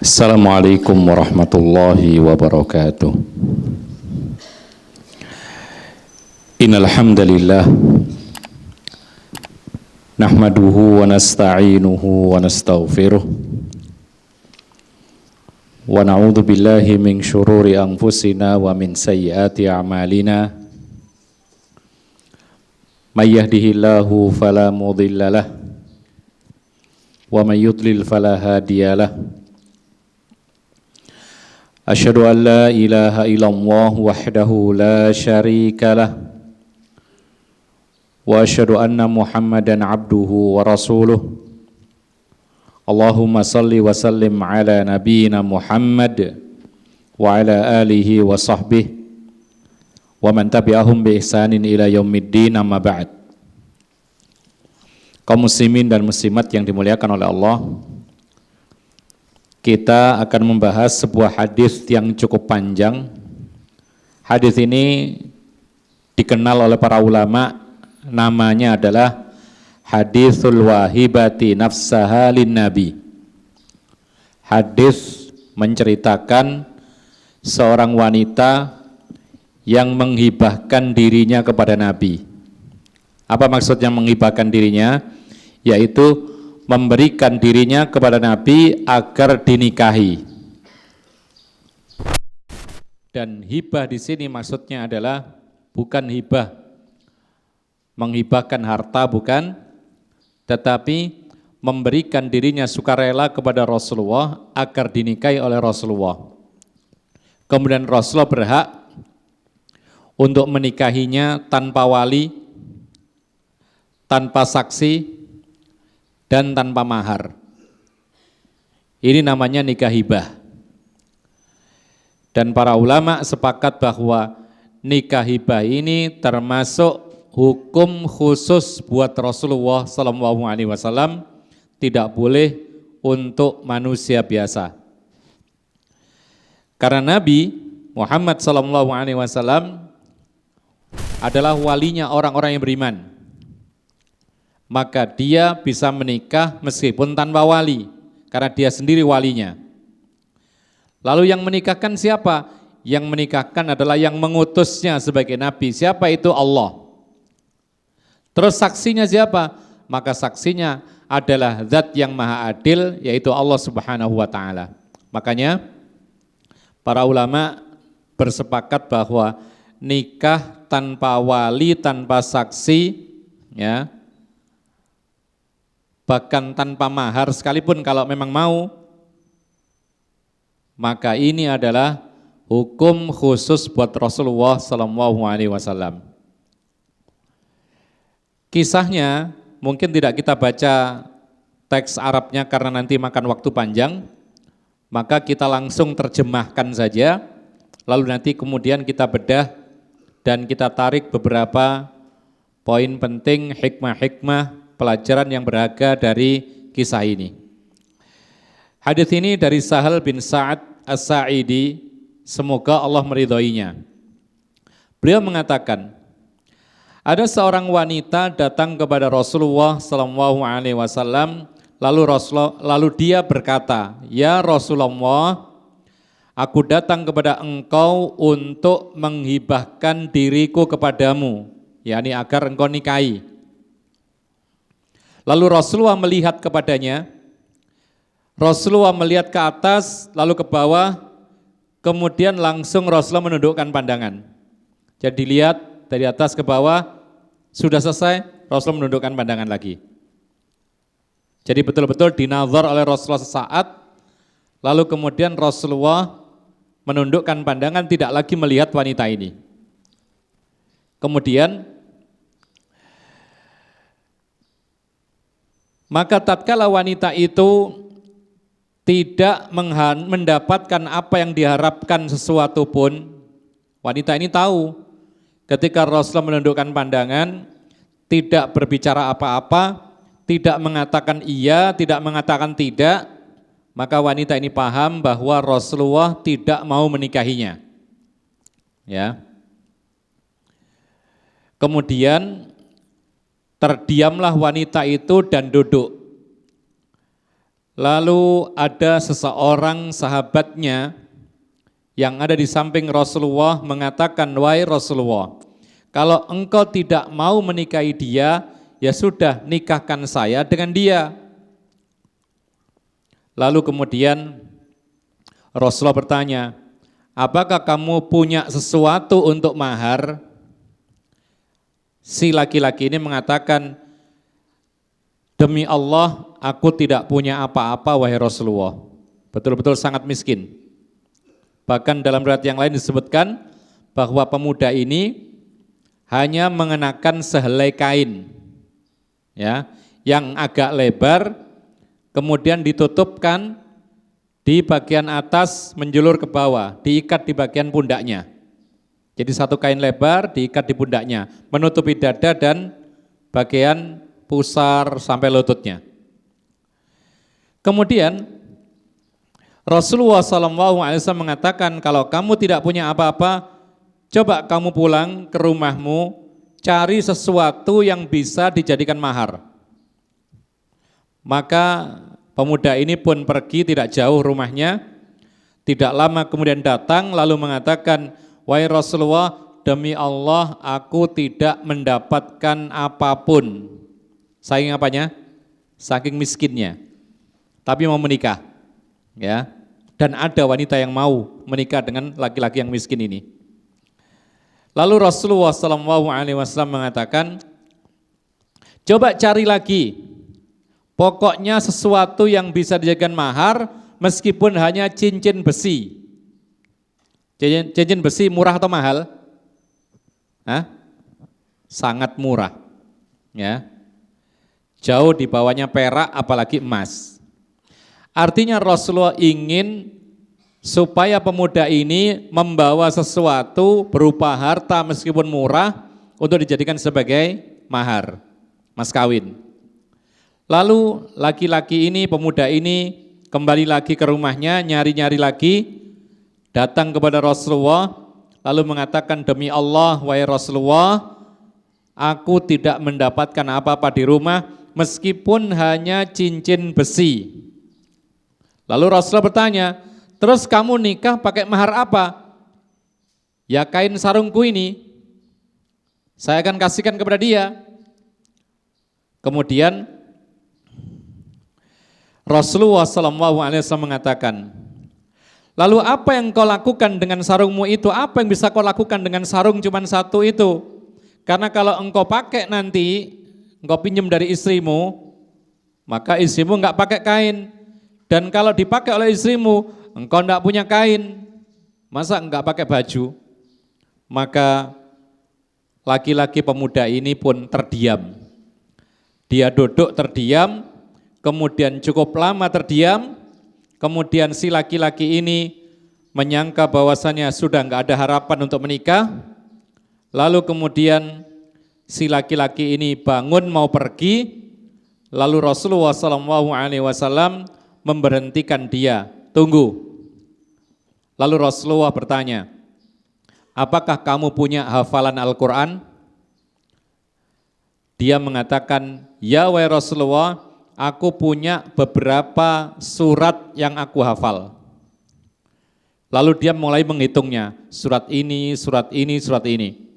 Assalamualaikum warahmatullahi wabarakatuh. Innal hamdalillah nahmaduhu wa nasta'inuhu wa nastaghfiruh wa na'udzu billahi min syururi anfusina wa min sayyiati a'malina. May yahdihillahu fala mudhillalah wa may yudlil fala hadiyalah. Asyhadu an la ilaha illallah wahdahu la syarika lah wa asyhadu anna Muhammadan abduhu wa rasuluh. Allahumma salli wa sallim ala nabiyyina Muhammad wa ala alihi wa sahbihi wa man tabi'ahum bi ihsanin ila yaumiddin, amma ba'd. Kaum muslimin dan muslimat yang dimuliakan oleh Allah, kita akan membahas sebuah hadis yang cukup panjang. Hadis ini dikenal oleh para ulama, namanya adalah hadisul wahibati nafsaha lin nabi. Hadis menceritakan seorang wanita yang menghibahkan dirinya kepada Nabi. Apa maksudnya menghibahkan dirinya? Yaitu memberikan dirinya kepada Nabi agar dinikahi. Dan hibah di sini maksudnya adalah bukan hibah menghibahkan harta, bukan, tetapi memberikan dirinya sukarela kepada Rasulullah agar dinikahi oleh Rasulullah. Kemudian Rasulullah berhak untuk menikahinya tanpa wali, tanpa saksi, dan tanpa mahar. Ini namanya nikah hibah. Dan para ulama sepakat bahwa nikah hibah ini termasuk hukum khusus buat Rasulullah SAW, tidak boleh untuk manusia biasa. Karena Nabi Muhammad SAW adalah walinya orang-orang yang beriman, maka dia bisa menikah meskipun tanpa wali, karena dia sendiri walinya. Lalu yang menikahkan siapa? Yang menikahkan adalah yang mengutusnya sebagai nabi. Siapa itu? Allah. Terus saksinya siapa? Maka saksinya adalah zat yang maha adil, yaitu Allah Subhanahu wa ta'ala. Makanya para ulama bersepakat bahwa nikah tanpa wali, tanpa saksi, ya, bahkan tanpa mahar sekalipun kalau memang mau, maka ini adalah hukum khusus buat Rasulullah SAW. Kisahnya mungkin tidak kita baca teks Arabnya karena nanti makan waktu panjang, maka kita langsung terjemahkan saja, lalu nanti kemudian kita bedah dan kita tarik beberapa poin penting, hikmah-hikmah, pelajaran yang berharga dari kisah ini. Hadis ini dari Sahal bin Sa'ad As-Sa'idi, semoga Allah meridhoinya. Beliau mengatakan, ada seorang wanita datang kepada Rasulullah SAW, lalu dia berkata, "Ya Rasulullah, aku datang kepada engkau untuk menghibahkan diriku kepadamu, yakni agar engkau nikahi." Lalu Rasulullah melihat kepadanya, Rasulullah melihat ke atas, lalu ke bawah, kemudian langsung Rasulullah menundukkan pandangan. Jadi lihat dari atas ke bawah, sudah selesai, Rasulullah menundukkan pandangan lagi. Jadi betul-betul dinazar oleh Rasulullah sesaat, lalu kemudian Rasulullah menundukkan pandangan, tidak lagi melihat wanita ini. Kemudian maka tatkala wanita itu tidak mendapatkan apa yang diharapkan sesuatu pun, wanita ini tahu ketika Rasulullah menundukkan pandangan, tidak berbicara apa-apa, tidak mengatakan iya, tidak mengatakan tidak, maka wanita ini paham bahwa Rasulullah tidak mau menikahinya. Ya. Kemudian terdiamlah wanita itu dan duduk. Lalu ada seseorang sahabatnya yang ada di samping Rasulullah mengatakan, "Wahai Rasulullah, kalau engkau tidak mau menikahi dia, ya sudah nikahkan saya dengan dia." Lalu kemudian Rasulullah bertanya, "Apakah kamu punya sesuatu untuk mahar?" Si laki-laki ini mengatakan, "Demi Allah, aku tidak punya apa-apa wahai Rasulullah." Betul-betul sangat miskin. Bahkan dalam riwayat yang lain disebutkan bahwa pemuda ini hanya mengenakan sehelai kain, ya, yang agak lebar, kemudian ditutupkan di bagian atas menjulur ke bawah, diikat di bagian pundaknya. Jadi satu kain lebar diikat di pundaknya, menutupi dada dan bagian pusar sampai lututnya. Kemudian Rasulullah SAW mengatakan, kalau kamu tidak punya apa-apa, coba kamu pulang ke rumahmu, cari sesuatu yang bisa dijadikan mahar. Maka pemuda ini pun pergi tidak jauh rumahnya, tidak lama kemudian datang lalu mengatakan, "Wahai Rasulullah, demi Allah aku tidak mendapatkan apapun." Saking apanya? Saking miskinnya. Tapi mau menikah. Ya. Dan ada wanita yang mau menikah dengan laki-laki yang miskin ini. Lalu Rasulullah SAW mengatakan, "Coba cari lagi. Pokoknya sesuatu yang bisa dijadikan mahar meskipun hanya cincin besi." Cincin besi murah atau mahal? Hah? Sangat murah. Ya. Jauh di bawahnya perak apalagi emas. Artinya Rasulullah ingin supaya pemuda ini membawa sesuatu berupa harta meskipun murah untuk dijadikan sebagai mahar, mas kawin. Lalu laki-laki ini, pemuda ini kembali lagi ke rumahnya, nyari-nyari lagi, datang kepada Rasulullah, lalu mengatakan, "Demi Allah, wahai Rasulullah, aku tidak mendapatkan apa-apa di rumah, meskipun hanya cincin besi." Lalu Rasulullah bertanya, "Terus kamu nikah pakai mahar apa?" "Ya kain sarungku ini, saya akan kasihkan kepada dia." Kemudian Rasulullah SAW mengatakan, "Lalu apa yang kau lakukan dengan sarungmu itu? Apa yang bisa kau lakukan dengan sarung cuma satu itu? Karena kalau engkau pakai nanti, engkau pinjam dari istrimu, maka istrimu enggak pakai kain. Dan kalau dipakai oleh istrimu, engkau enggak punya kain, masa enggak pakai baju?" Maka laki-laki pemuda ini pun terdiam. Dia duduk terdiam, kemudian cukup lama terdiam, kemudian si laki-laki ini menyangka bahwasannya sudah enggak ada harapan untuk menikah, lalu kemudian si laki-laki ini bangun mau pergi, lalu Rasulullah SAW memberhentikan dia, "Tunggu." Lalu Rasulullah bertanya, "Apakah kamu punya hafalan Al-Quran?" Dia mengatakan, "Ya wahai Rasulullah, aku punya beberapa surat yang aku hafal." Lalu dia mulai menghitungnya, surat ini, surat ini, surat ini.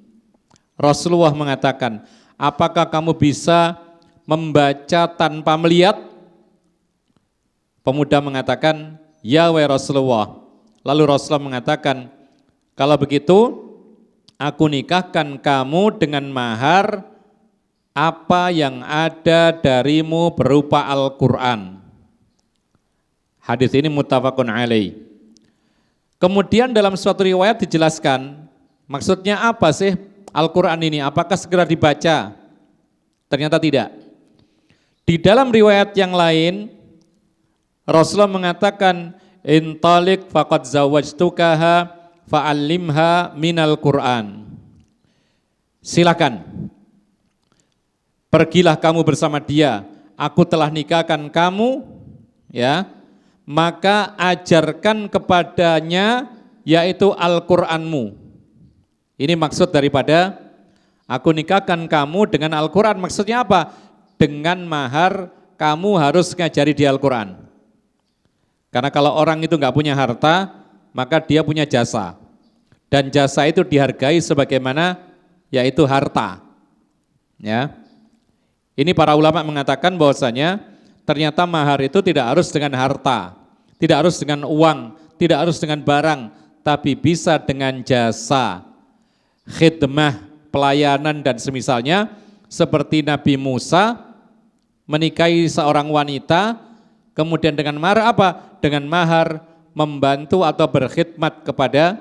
Rasulullah mengatakan, "Apakah kamu bisa membaca tanpa melihat?" Pemuda mengatakan, "Ya wahai Rasulullah." Lalu Rasulullah mengatakan, "Kalau begitu, aku nikahkan kamu dengan mahar apa yang ada darimu berupa Al-Quran." Hadis ini muttafaqun alaih. Kemudian dalam suatu riwayat dijelaskan, maksudnya apa sih Al-Quran ini? Apakah segera dibaca? Ternyata tidak. Di dalam riwayat yang lain, Rasulullah mengatakan, "Intalik faqad zawajtukaha fa'allimha minal Qur'an." Silakan, pergilah kamu bersama dia, aku telah nikahkan kamu, ya, maka ajarkan kepadanya yaitu Al-Qur'anmu. Ini maksud daripada aku nikahkan kamu dengan Al-Qur'an. Maksudnya apa? Dengan mahar kamu harus ngajari di Al-Qur'an. Karena kalau orang itu nggak punya harta, maka dia punya jasa. Dan jasa itu dihargai sebagaimana yaitu harta. Ya. Ini para ulama mengatakan bahwasanya ternyata mahar itu tidak harus dengan harta, tidak harus dengan uang, tidak harus dengan barang, tapi bisa dengan jasa, khidmah, pelayanan dan semisalnya, seperti Nabi Musa menikahi seorang wanita, kemudian dengan mahar apa? Dengan mahar membantu atau berkhidmat kepada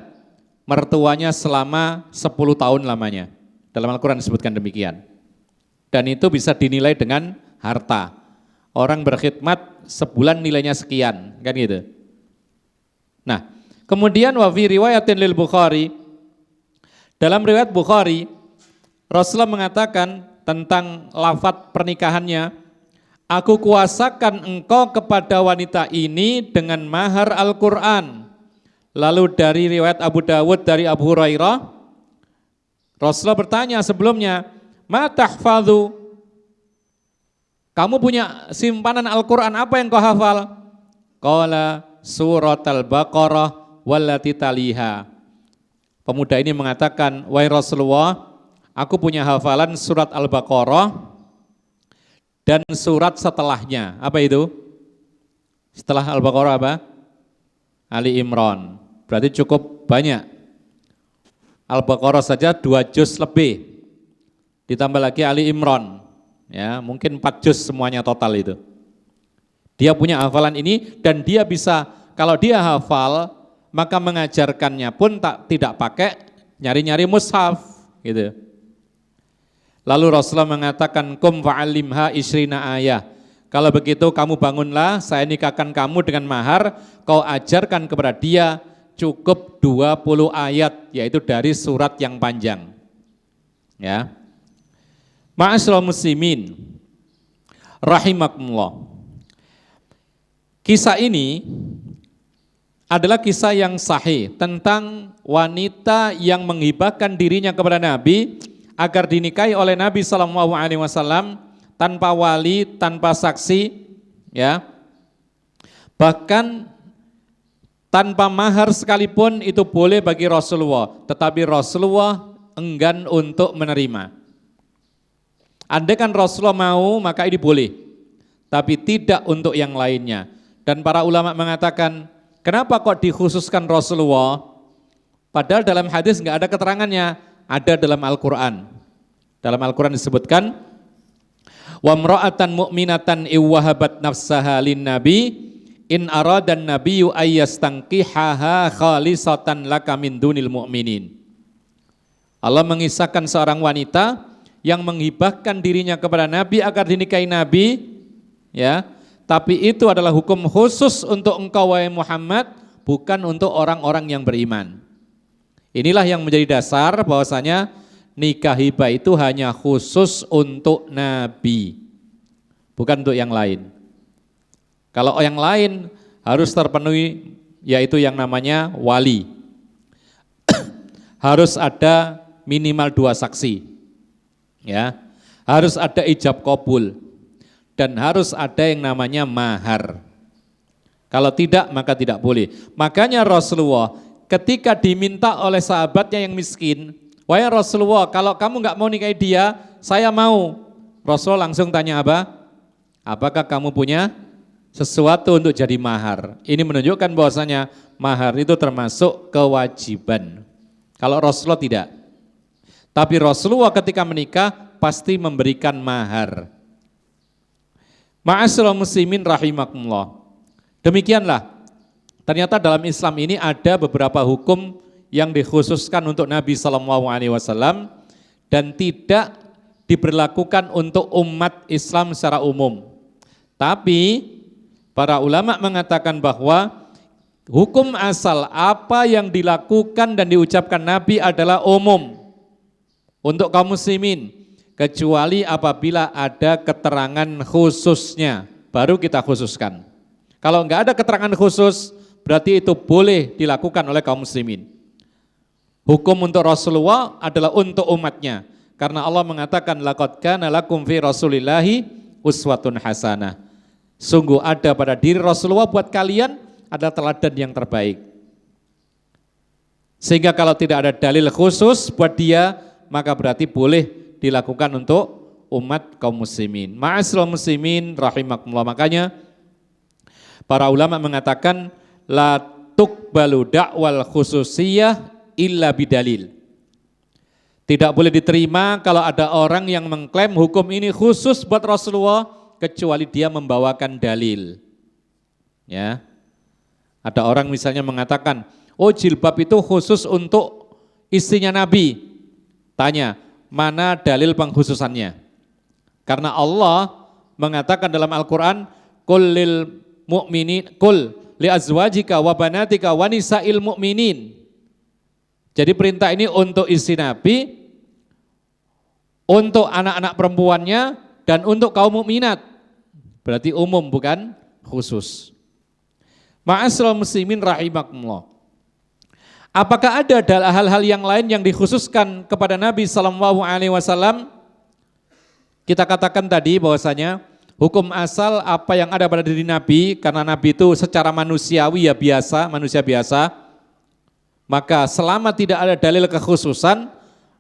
mertuanya selama 10 tahun lamanya. Dalam Al-Quran disebutkan demikian. Dan itu bisa dinilai dengan harta. Orang berkhidmat sebulan nilainya sekian, kan gitu. Nah, kemudian wa fi riwayatin lil Bukhari, dalam riwayat Bukhari, Rasulullah mengatakan tentang lafadz pernikahannya, aku kuasakan engkau kepada wanita ini dengan mahar Al-Quran. Lalu dari riwayat Abu Dawud dari Abu Hurairah, Rasulullah bertanya sebelumnya, ma tahfadhu, kamu punya simpanan Al-Quran apa yang kau hafal? Qala surat Al-Baqarah wallati taliha. Pemuda ini mengatakan, wahai Rasulullah, aku punya hafalan surat Al-Baqarah dan surat setelahnya. Apa itu? Setelah Al-Baqarah apa? Ali Imran. Berarti cukup banyak. Al-Baqarah saja 2 juz lebih. Ditambah lagi Ali Imran. Ya, mungkin 4 juz semuanya total itu. Dia punya hafalan ini dan dia bisa, kalau dia hafal, maka mengajarkannya pun tidak pakai nyari-nyari mushaf gitu. Lalu Rasulullah mengatakan kum fa'alimha isrina ayah. Kalau begitu kamu bangunlah, saya nikahkan kamu dengan mahar, kau ajarkan kepada dia cukup 20 ayat, yaitu dari surat yang panjang. Ya. Ma'asyiral muslimin rahimakumullah. Kisah ini adalah kisah yang sahih tentang wanita yang menghibahkan dirinya kepada Nabi agar dinikahi oleh Nabi SAW tanpa wali, tanpa saksi, ya. Bahkan tanpa mahar sekalipun itu boleh bagi Rasulullah, tetapi Rasulullah enggan untuk menerima. Andai kan Rasulullah mau, maka ini boleh, tapi tidak untuk yang lainnya. Dan para ulama mengatakan, kenapa kok dikhususkan Rasulullah? Padahal dalam hadis enggak ada keterangannya, ada dalam Al-Quran. Dalam Al-Quran disebutkan, wa mra'atan mu'minatan iwwahabat nafsaha lin nabi in aradan nabiyyu ayyastanqihaha khalisatan laka min dunil mu'minin. Allah mengisahkan seorang wanita yang menghibahkan dirinya kepada Nabi agar dinikahi Nabi, ya. Tapi itu adalah hukum khusus untuk engkau wahai Muhammad, bukan untuk orang-orang yang beriman. Inilah yang menjadi dasar bahwasanya nikah hibah itu hanya khusus untuk Nabi, bukan untuk yang lain. Kalau yang lain harus terpenuhi, yaitu yang namanya wali. Harus ada minimal 2 saksi. Ya, harus ada ijab kabul dan harus ada yang namanya mahar. Kalau tidak maka tidak boleh. Makanya Rasulullah ketika diminta oleh sahabatnya yang miskin, wahai Rasulullah, kalau kamu nggak mau nikahi dia, saya mau. Rasulullah langsung tanya apa? Apakah kamu punya sesuatu untuk jadi mahar? Ini menunjukkan bahwasanya mahar itu termasuk kewajiban. Kalau Rasulullah tidak. Tapi Rasulullah ketika menikah pasti memberikan mahar. Ma'asyiral muslimin rahimakumullah. Demikianlah, ternyata dalam Islam ini ada beberapa hukum yang dikhususkan untuk Nabi SAW dan tidak diberlakukan untuk umat Islam secara umum. Tapi para ulama mengatakan bahwa hukum asal apa yang dilakukan dan diucapkan Nabi adalah umum untuk kaum muslimin, kecuali apabila ada keterangan khususnya, baru kita khususkan. Kalau enggak ada keterangan khusus, berarti itu boleh dilakukan oleh kaum muslimin. Hukum untuk Rasulullah adalah untuk umatnya, karena Allah mengatakan laqad kana lakum fi Rasulillahi uswatun hasanah. Sungguh ada pada diri Rasulullah buat kalian adalah teladan yang terbaik. Sehingga kalau tidak ada dalil khusus buat dia, maka berarti boleh dilakukan untuk umat kaum muslimin. Ma'asyiral muslimin rahimakumullah. Makanya para ulama mengatakan la tuqbalu da'wal khususiyah illa bidalil. Tidak boleh diterima kalau ada orang yang mengklaim hukum ini khusus buat Rasulullah kecuali dia membawakan dalil. Ya. Ada orang misalnya mengatakan, "Oh, jilbab itu khusus untuk istrinya Nabi." Tanya, mana dalil pengkhususannya? Karena Allah mengatakan dalam Al-Qur'an, "Qul lil mu'minin qul li azwajika wa banatika wa nisa'il mu'minin." Jadi perintah ini untuk istri Nabi, untuk anak-anak perempuannya, dan untuk kaum mukminat. Berarti umum bukan khusus. Ma'asyiral muslimin rahimakumullah. Apakah ada hal-hal yang lain yang dikhususkan kepada Nabi SAW? Kita katakan tadi bahwasanya hukum asal apa yang ada pada diri Nabi, karena Nabi itu secara manusiawi ya biasa, manusia biasa. Maka selama tidak ada dalil kekhususan,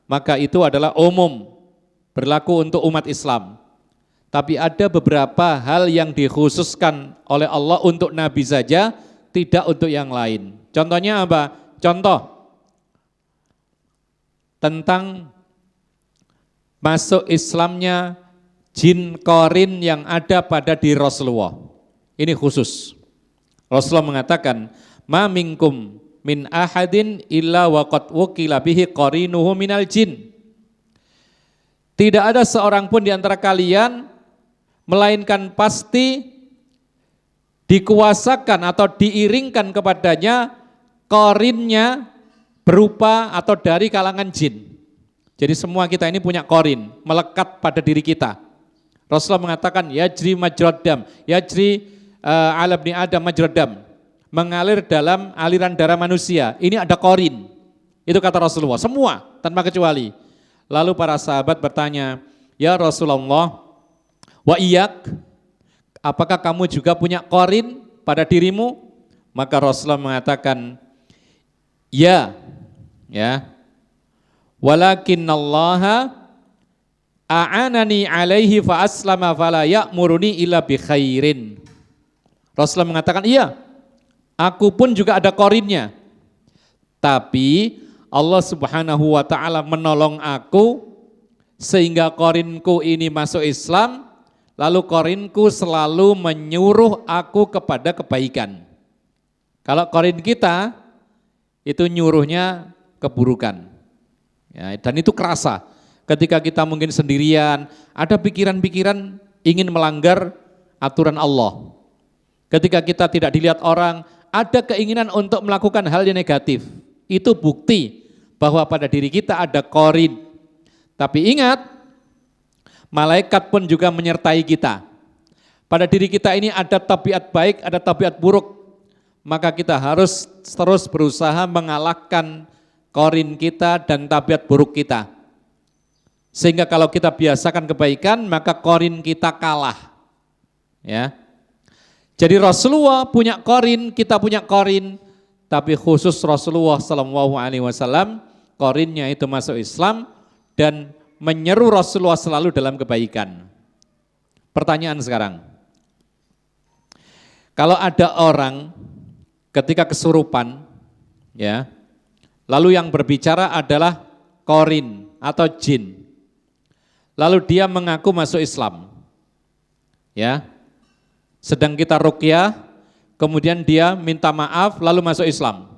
maka itu adalah umum, berlaku untuk umat Islam. Tapi ada beberapa hal yang dikhususkan oleh Allah untuk Nabi saja, tidak untuk yang lain. Contohnya apa? Contoh tentang masuk Islamnya jin korin yang ada pada diri Rasulullah. Ini khusus. Rasulullah mengatakan, "Ma minkum min ahadin illa waqad wukila bihi qarinuhu minal jin." Tidak ada seorang pun di antara kalian melainkan pasti dikuasakan atau diiringkan kepadanya korinnya berupa atau dari kalangan jin. Jadi semua kita ini punya korin, melekat pada diri kita. Rasulullah mengatakan, "Yajri majraddam, yajri ala ibni Adam majraddam." Mengalir dalam aliran darah manusia. Ini ada korin. Itu kata Rasulullah. Semua tanpa kecuali. Lalu para sahabat bertanya, "Ya Rasulullah, wa iyak, apakah kamu juga punya korin pada dirimu?" Maka Rasulullah mengatakan, "Ya, ya. Walakinallaha a'anani alaihi fa aslama fala ya'muruni illa bi khairin." Rasulullah mengatakan, "Iya, aku pun juga ada korinnya, tapi Allah Subhanahu wa ta'ala menolong aku sehingga korinku ini masuk Islam, lalu korinku selalu menyuruh aku kepada kebaikan." Kalau korin kita itu nyuruhnya keburukan, ya, dan itu kerasa ketika kita mungkin sendirian, ada pikiran-pikiran ingin melanggar aturan Allah. Ketika kita tidak dilihat orang, ada keinginan untuk melakukan hal yang negatif. Itu bukti bahwa pada diri kita ada korin. Tapi ingat, malaikat pun juga menyertai kita. Pada diri kita ini ada tabiat baik, ada tabiat buruk. Maka kita harus terus berusaha mengalahkan korin kita dan tabiat buruk kita. Sehingga kalau kita biasakan kebaikan, maka korin kita kalah. Ya. Jadi Rasulullah punya korin, kita punya korin, tapi khusus Rasulullah SAW, korinnya itu masuk Islam dan menyeru Rasulullah selalu dalam kebaikan. Pertanyaan sekarang, kalau ada orang ketika kesurupan, ya, lalu yang berbicara adalah korin atau jin, lalu dia mengaku masuk Islam, ya. Sedang kita ruqyah, kemudian dia minta maaf lalu masuk Islam.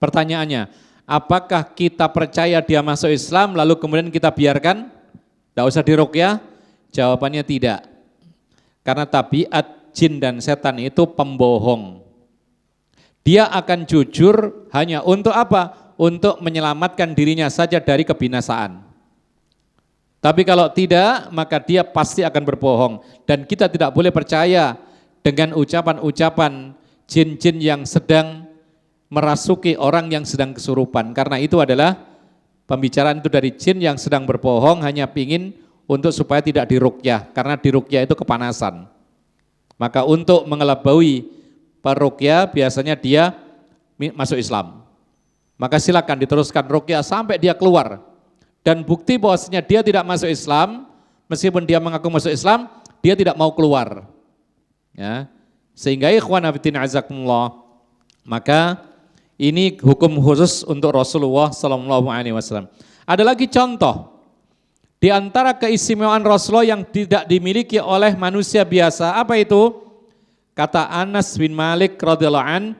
Pertanyaannya, apakah kita percaya dia masuk Islam lalu kemudian kita biarkan? Tidak usah diruqyah? Jawabannya tidak. Karena tabiat jin dan setan itu pembohong. Dia akan jujur hanya untuk apa? Untuk menyelamatkan dirinya saja dari kebinasaan. Tapi kalau tidak, maka dia pasti akan berbohong. Dan kita tidak boleh percaya dengan ucapan-ucapan jin-jin yang sedang merasuki orang yang sedang kesurupan. Karena itu adalah pembicaraan itu dari jin yang sedang berbohong, hanya pingin untuk supaya tidak diruqyah. Karena diruqyah itu kepanasan. Maka untuk mengelabui peruqyah biasanya dia masuk Islam. Maka silakan diteruskan ruqyah sampai dia keluar. Dan bukti bahwasanya dia tidak masuk Islam, meskipun dia mengaku masuk Islam, dia tidak mau keluar. Ya. Sehingga ikhwan fillah azakumullah, maka ini hukum khusus untuk Rasulullah sallallahu alaihi wasallam. Ada lagi contoh di antara keistimewaan Rasulullah yang tidak dimiliki oleh manusia biasa. Apa itu? Kata Anas bin Malik radhiyallahu an,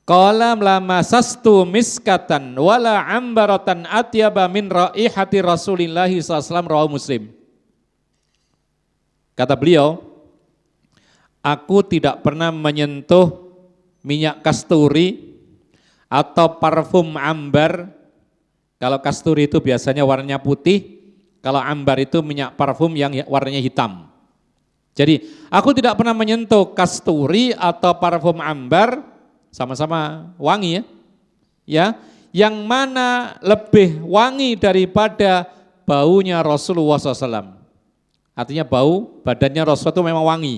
qala lamasastu miskatan wala ambaratan atyaba min raihati Rasulillah sallallahu alaihi wasallam, rawahu Muslim. Kata beliau, aku tidak pernah menyentuh minyak kasturi atau parfum ambar. Kalau kasturi itu biasanya warnanya putih, kalau ambar itu minyak parfum yang warnanya hitam. Jadi aku tidak pernah menyentuh kasturi atau parfum ambar, sama-sama wangi ya, yang mana lebih wangi daripada baunya Rasulullah SAW. Artinya bau badannya Rasulullah itu memang wangi,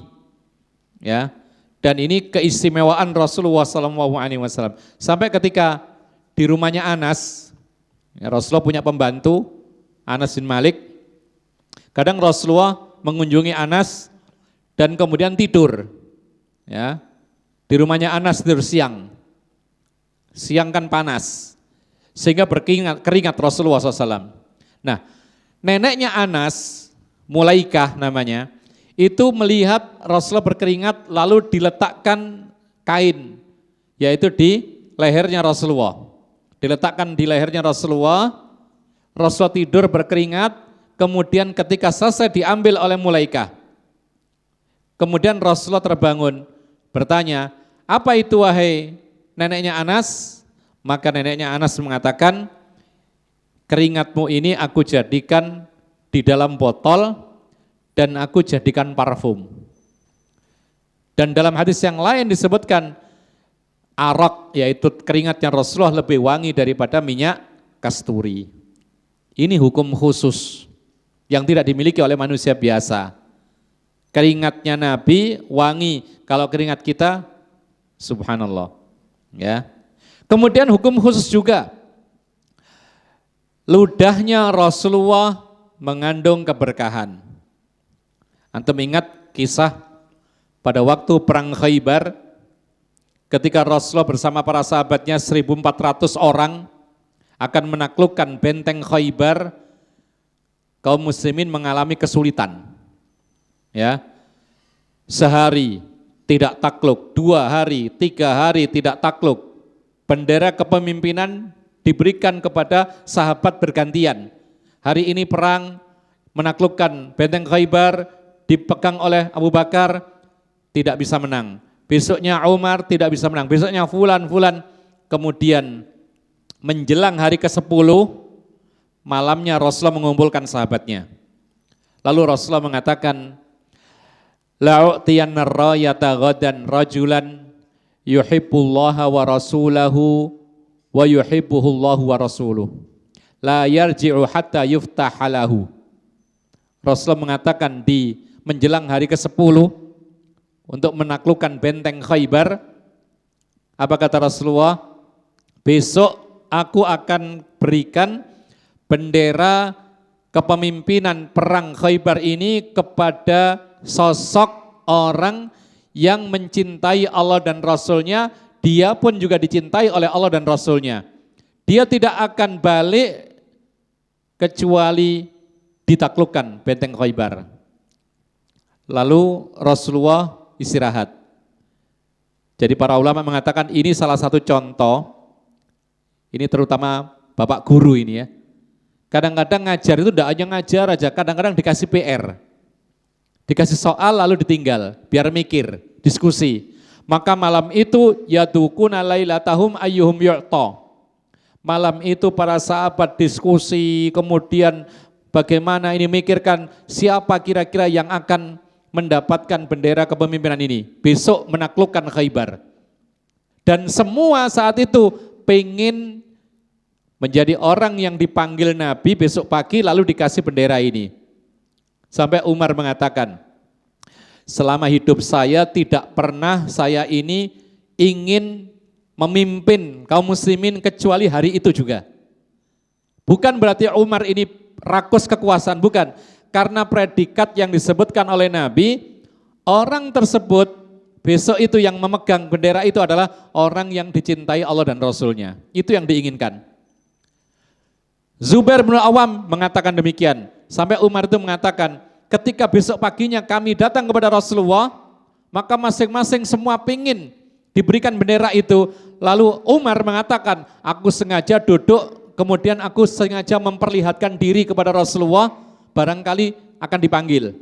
ya. Dan ini keistimewaan Rasulullah SAW. Sampai ketika di rumahnya Anas, ya, Rasulullah punya pembantu Anas bin Malik. Kadang Rasulullah mengunjungi Anas dan kemudian tidur, ya. Di rumahnya Anas tidur siang. Siang kan panas, sehingga berkeringat Rasulullah SAW. Nah, neneknya Anas, Mulaikah namanya, itu melihat Rasulullah berkeringat lalu diletakkan kain, yaitu di lehernya Rasulullah. Diletakkan di lehernya Rasulullah, Rasulullah tidur berkeringat, kemudian ketika selesai diambil oleh Mulaikah. Kemudian Rasulullah terbangun, bertanya, apa itu wahai neneknya Anas? Maka neneknya Anas mengatakan, keringatmu ini aku jadikan di dalam botol dan aku jadikan parfum. Dan dalam hadis yang lain disebutkan, arak, yaitu keringatnya Rasulullah lebih wangi daripada minyak kasturi. Ini hukum khusus yang tidak dimiliki oleh manusia biasa. Keringatnya Nabi wangi, kalau keringat kita subhanallah, ya. Kemudian hukum khusus juga, ludahnya Rasulullah mengandung keberkahan. Antum ingat kisah pada waktu perang Khaybar, ketika Rasulullah bersama para sahabatnya 1.400 orang akan menaklukkan benteng Khaybar, kaum muslimin mengalami kesulitan. Ya, sehari tidak takluk, 2 hari, 3 hari tidak takluk. Bendera kepemimpinan diberikan kepada sahabat bergantian. Hari ini perang menaklukkan benteng Khaybar, dipegang oleh Abu Bakar, tidak bisa menang. Besoknya Umar tidak bisa menang. Besoknya fulan. Kemudian menjelang hari ke-10, malamnya Rasulullah mengumpulkan sahabatnya. Lalu Rasulullah mengatakan, la'u'tiyanna rayata ghadan rajulan yuhibbullaha wa rasulahu wa yuhibbuhullahu wa rasuluh. La yarji'u hatta yuftaha lahu. Rasulullah mengatakan di menjelang hari ke-10 untuk menaklukkan benteng Khaybar, apa kata Rasulullah? Besok aku akan berikan bendera kepemimpinan perang Khaybar ini kepada sosok orang yang mencintai Allah dan Rasulnya, dia pun juga dicintai oleh Allah dan Rasulnya. Dia tidak akan balik kecuali ditaklukkan benteng Khaybar. Lalu Rasulullah istirahat. Jadi para ulama mengatakan ini salah satu contoh, ini terutama bapak guru ini ya. Kadang-kadang ngajar itu tidak hanya ngajar aja, kadang-kadang dikasih PR. Dikasih soal lalu ditinggal, biar mikir, diskusi. Maka malam itu yadukuna lailatahum ayyuhum yu'ta. Malam itu para sahabat diskusi, kemudian bagaimana ini mikirkan siapa kira-kira yang akan mendapatkan bendera kepemimpinan ini, besok menaklukkan Khaybar. Dan semua saat itu pengen menjadi orang yang dipanggil Nabi besok pagi lalu dikasih bendera ini. Sampai Umar mengatakan, selama hidup saya tidak pernah saya ini ingin memimpin kaum muslimin kecuali hari itu juga. Bukan berarti Umar ini rakus kekuasaan, bukan. Karena predikat yang disebutkan oleh Nabi, orang tersebut besok itu yang memegang bendera itu adalah orang yang dicintai Allah dan Rasulnya. Itu yang diinginkan. Zubair bin Awam mengatakan demikian. Sampai Umar itu mengatakan, ketika besok paginya kami datang kepada Rasulullah, maka masing-masing semua pingin diberikan bendera itu. Lalu Umar mengatakan, aku sengaja duduk, kemudian aku sengaja memperlihatkan diri kepada Rasulullah, barangkali akan dipanggil.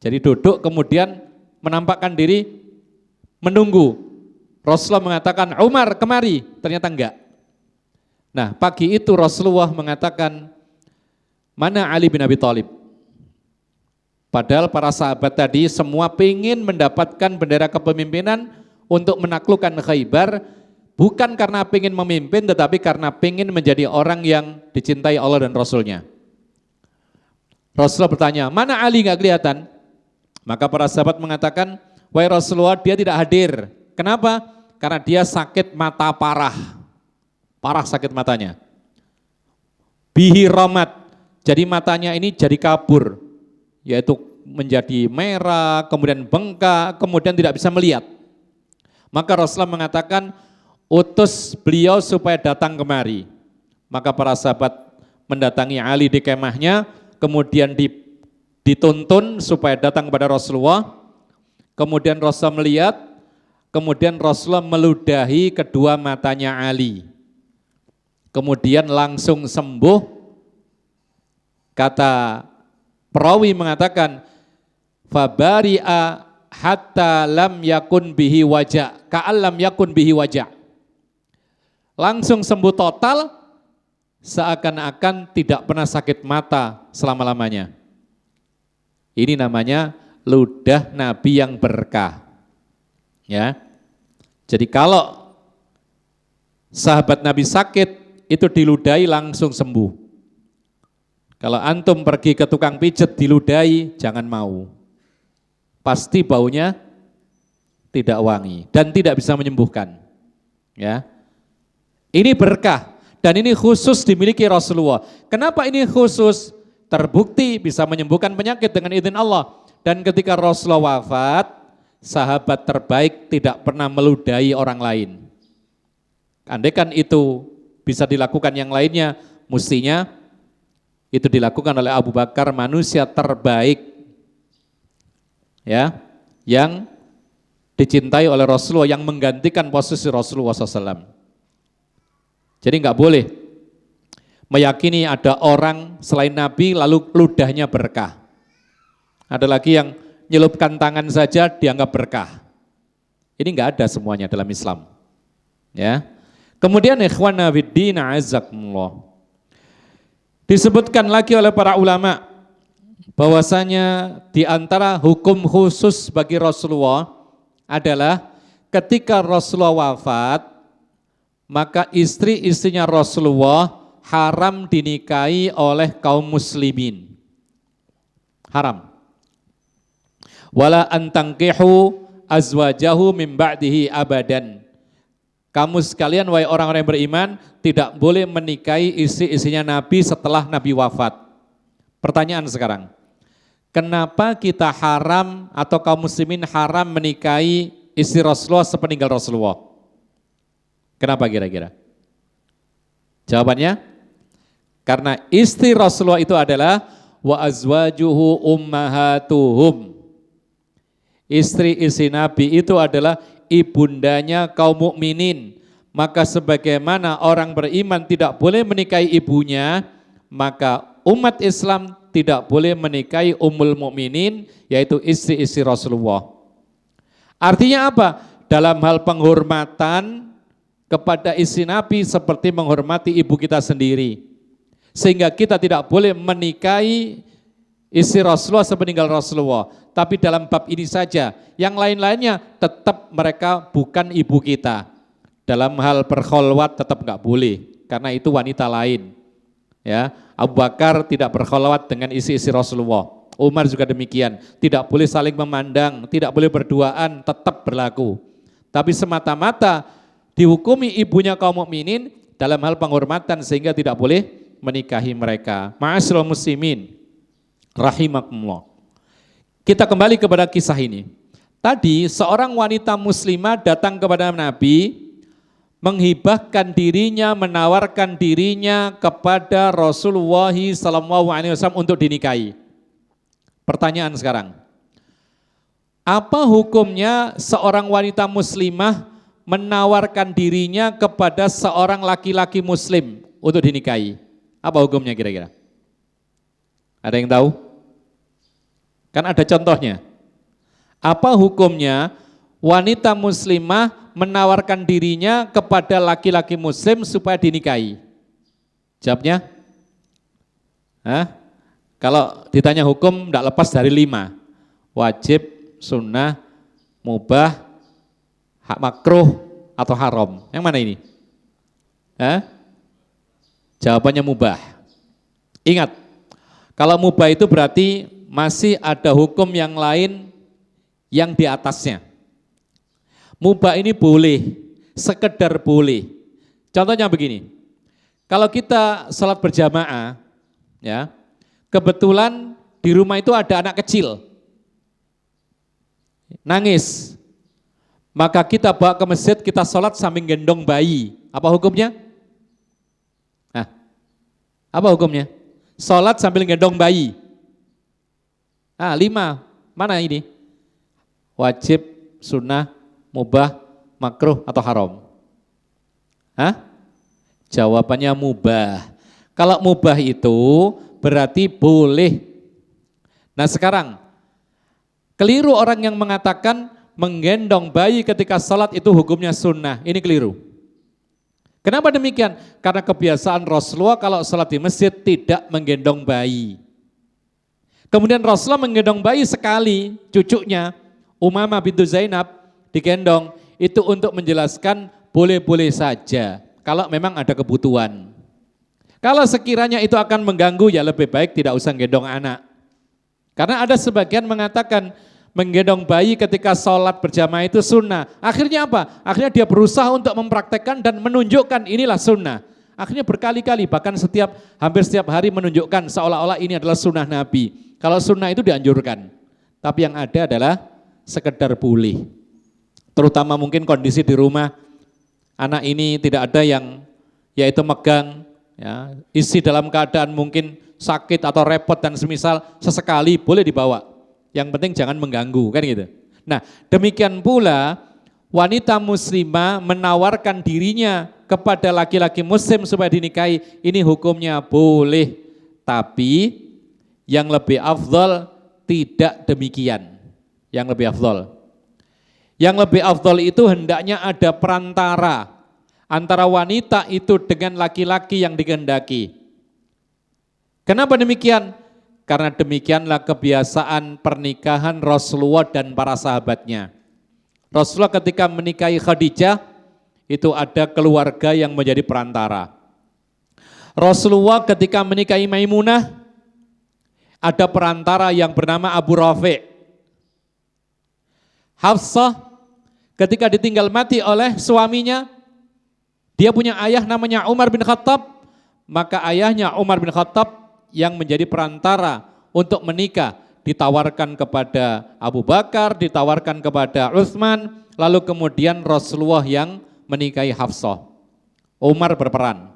Jadi duduk kemudian menampakkan diri, menunggu. Rasulullah mengatakan, Umar kemari, ternyata enggak. Nah pagi itu Rasulullah mengatakan, mana Ali bin Abi Thalib? Padahal para sahabat tadi semua ingin mendapatkan bendera kepemimpinan untuk menaklukkan Khaybar, bukan karena ingin memimpin, tetapi karena ingin menjadi orang yang dicintai Allah dan Rasulnya. Rasulullah bertanya, mana Ali, nggak kelihatan? Maka para sahabat mengatakan, wahai Rasulullah, dia tidak hadir. Kenapa? Karena dia sakit mata parah sakit matanya. Bihi romat, jadi matanya ini jadi kabur, yaitu menjadi merah, kemudian bengkak, kemudian tidak bisa melihat. Maka Rasulullah mengatakan, utus beliau supaya datang kemari. Maka para sahabat mendatangi Ali di kemahnya, kemudian dituntun supaya datang kepada Rasulullah. Kemudian Rasulullah melihat, kemudian Rasulullah meludahi kedua matanya Ali. Kemudian langsung sembuh. Kata perawi mengatakan, fabari'a hatta lam yakun bihi wajah, ka'allam yakun bihi wajah. Langsung sembuh total, seakan-akan tidak pernah sakit mata selama-lamanya. Ini namanya ludah Nabi yang berkah. Ya. Jadi kalau sahabat Nabi sakit, itu diludahi langsung sembuh. Kalau antum pergi ke tukang pijet diludahi, jangan mau. Pasti baunya tidak wangi dan tidak bisa menyembuhkan. Ya. Ini berkah dan ini khusus dimiliki Rasulullah. Kenapa ini khusus? Terbukti bisa menyembuhkan penyakit dengan izin Allah. Dan ketika Rasulullah wafat, sahabat terbaik tidak pernah meludahi orang lain. Andaikan itu bisa dilakukan yang lainnya, mestinya itu dilakukan oleh Abu Bakar, manusia terbaik, ya, yang dicintai oleh Rasulullah, yang menggantikan posisi Rasulullah SAW. Jadi nggak boleh meyakini ada orang selain Nabi lalu ludahnya berkah. Ada lagi yang nyelupkan tangan saja dianggap berkah. Ini nggak ada semuanya dalam Islam. Ya. Kemudian ikhwana fiddin azakumullah. Disebutkan lagi oleh para ulama bahwasanya di antara hukum khusus bagi Rasulullah adalah ketika Rasulullah wafat, maka istri-istrinya Rasulullah haram dinikahi oleh kaum muslimin. Haram. Wala antangkihu azwajahu min ba'dihi abadan. Kamu sekalian wahai orang-orang yang beriman tidak boleh menikahi istri-istrinya Nabi setelah Nabi wafat. Pertanyaan sekarang, kenapa kita haram atau kaum muslimin haram menikahi istri Rasulullah sepeninggal Rasulullah? Kenapa kira-kira? Jawabannya, karena istri Rasulullah itu adalah wa azwajuhu ummahatuhum. Istri-istri Nabi itu adalah ibundanya kaum mukminin. Maka sebagaimana orang beriman tidak boleh menikahi ibunya, maka umat Islam tidak boleh menikahi ummul mukminin, yaitu istri-istri Rasulullah. Artinya apa? Dalam hal penghormatan kepada istri Nabi seperti menghormati ibu kita sendiri. Sehingga kita tidak boleh menikahi istri Rasulullah sepeninggal Rasulullah. Tapi dalam bab ini saja, yang lain-lainnya tetap mereka bukan ibu kita. Dalam hal berkholwat tetap enggak boleh, karena itu wanita lain. Ya, Abu Bakar tidak berkholwat dengan istri-istri Rasulullah. Umar juga demikian, tidak boleh saling memandang, tidak boleh berduaan, tetap berlaku. Tapi semata-mata dihukumi ibunya kaum mukminin dalam hal penghormatan sehingga tidak boleh menikahi mereka. Ma'asyiral muslimin rahimakumullah. Kita kembali kepada kisah ini. Tadi seorang wanita muslimah datang kepada Nabi, menghibahkan dirinya, menawarkan dirinya kepada Rasulullah SAW untuk dinikahi. Pertanyaan sekarang, apa hukumnya seorang wanita muslimah menawarkan dirinya kepada seorang laki-laki muslim untuk dinikahi? Apa hukumnya kira-kira? Ada yang tahu? Kan ada contohnya. Apa hukumnya wanita muslimah menawarkan dirinya kepada laki-laki muslim supaya dinikahi? Jawabnya? Kalau ditanya hukum tidak lepas dari 5. Wajib, sunnah, mubah, hak makruh, atau haram. Yang mana ini? Jawabannya mubah. Ingat, kalau mubah itu berarti masih ada hukum yang lain yang di atasnya. Mubah ini boleh, sekedar boleh. Contohnya begini, kalau kita sholat berjamaah, ya, kebetulan di rumah itu ada anak kecil, nangis, maka kita bawa ke masjid, kita sholat sambil gendong bayi. Apa hukumnya? Apa hukumnya? Sholat sambil gendong bayi. 5, mana ini? Wajib, sunnah, mubah, makruh, atau haram? Jawabannya mubah. Kalau mubah itu berarti boleh. Nah sekarang, keliru orang yang mengatakan menggendong bayi ketika sholat itu hukumnya sunnah. Ini keliru. Kenapa demikian? Karena kebiasaan Rasulullah kalau sholat di masjid tidak menggendong bayi. Kemudian Rasulullah menggendong bayi sekali, cucunya Umamah bintu Zainab digendong, itu untuk menjelaskan boleh-boleh saja kalau memang ada kebutuhan. Kalau sekiranya itu akan mengganggu, ya lebih baik tidak usah gendong anak. Karena ada sebagian mengatakan menggendong bayi ketika sholat berjamaah itu sunnah. Akhirnya apa? Akhirnya dia berusaha untuk mempraktekkan dan menunjukkan inilah sunnah. Akhirnya berkali-kali, bahkan hampir setiap hari menunjukkan seolah-olah ini adalah sunnah Nabi. Kalau sunnah itu dianjurkan, tapi yang ada adalah sekedar boleh. Terutama mungkin kondisi di rumah, anak ini tidak ada yang yaitu megang, ya, isi dalam keadaan mungkin sakit atau repot dan semisal, sesekali boleh dibawa. Yang penting jangan mengganggu, kan gitu. Nah, demikian pula wanita muslimah menawarkan dirinya kepada laki-laki muslim supaya dinikahi, ini hukumnya boleh. Tapi yang lebih afdal tidak demikian. Yang lebih afdal itu hendaknya ada perantara antara wanita itu dengan laki-laki yang dikehendaki. Kenapa demikian? Karena demikianlah kebiasaan pernikahan Rasulullah dan para sahabatnya. Rasulullah ketika menikahi Khadijah itu ada keluarga yang menjadi perantara. Rasulullah ketika menikahi Maimunah ada perantara yang bernama Abu Rafi'. Hafsah ketika ditinggal mati oleh suaminya, dia punya ayah namanya Umar bin Khattab, maka ayahnya Umar bin Khattab yang menjadi perantara untuk menikah, ditawarkan kepada Abu Bakar, ditawarkan kepada Utsman, lalu kemudian Rasulullah yang menikahi Hafsah. Umar berperan.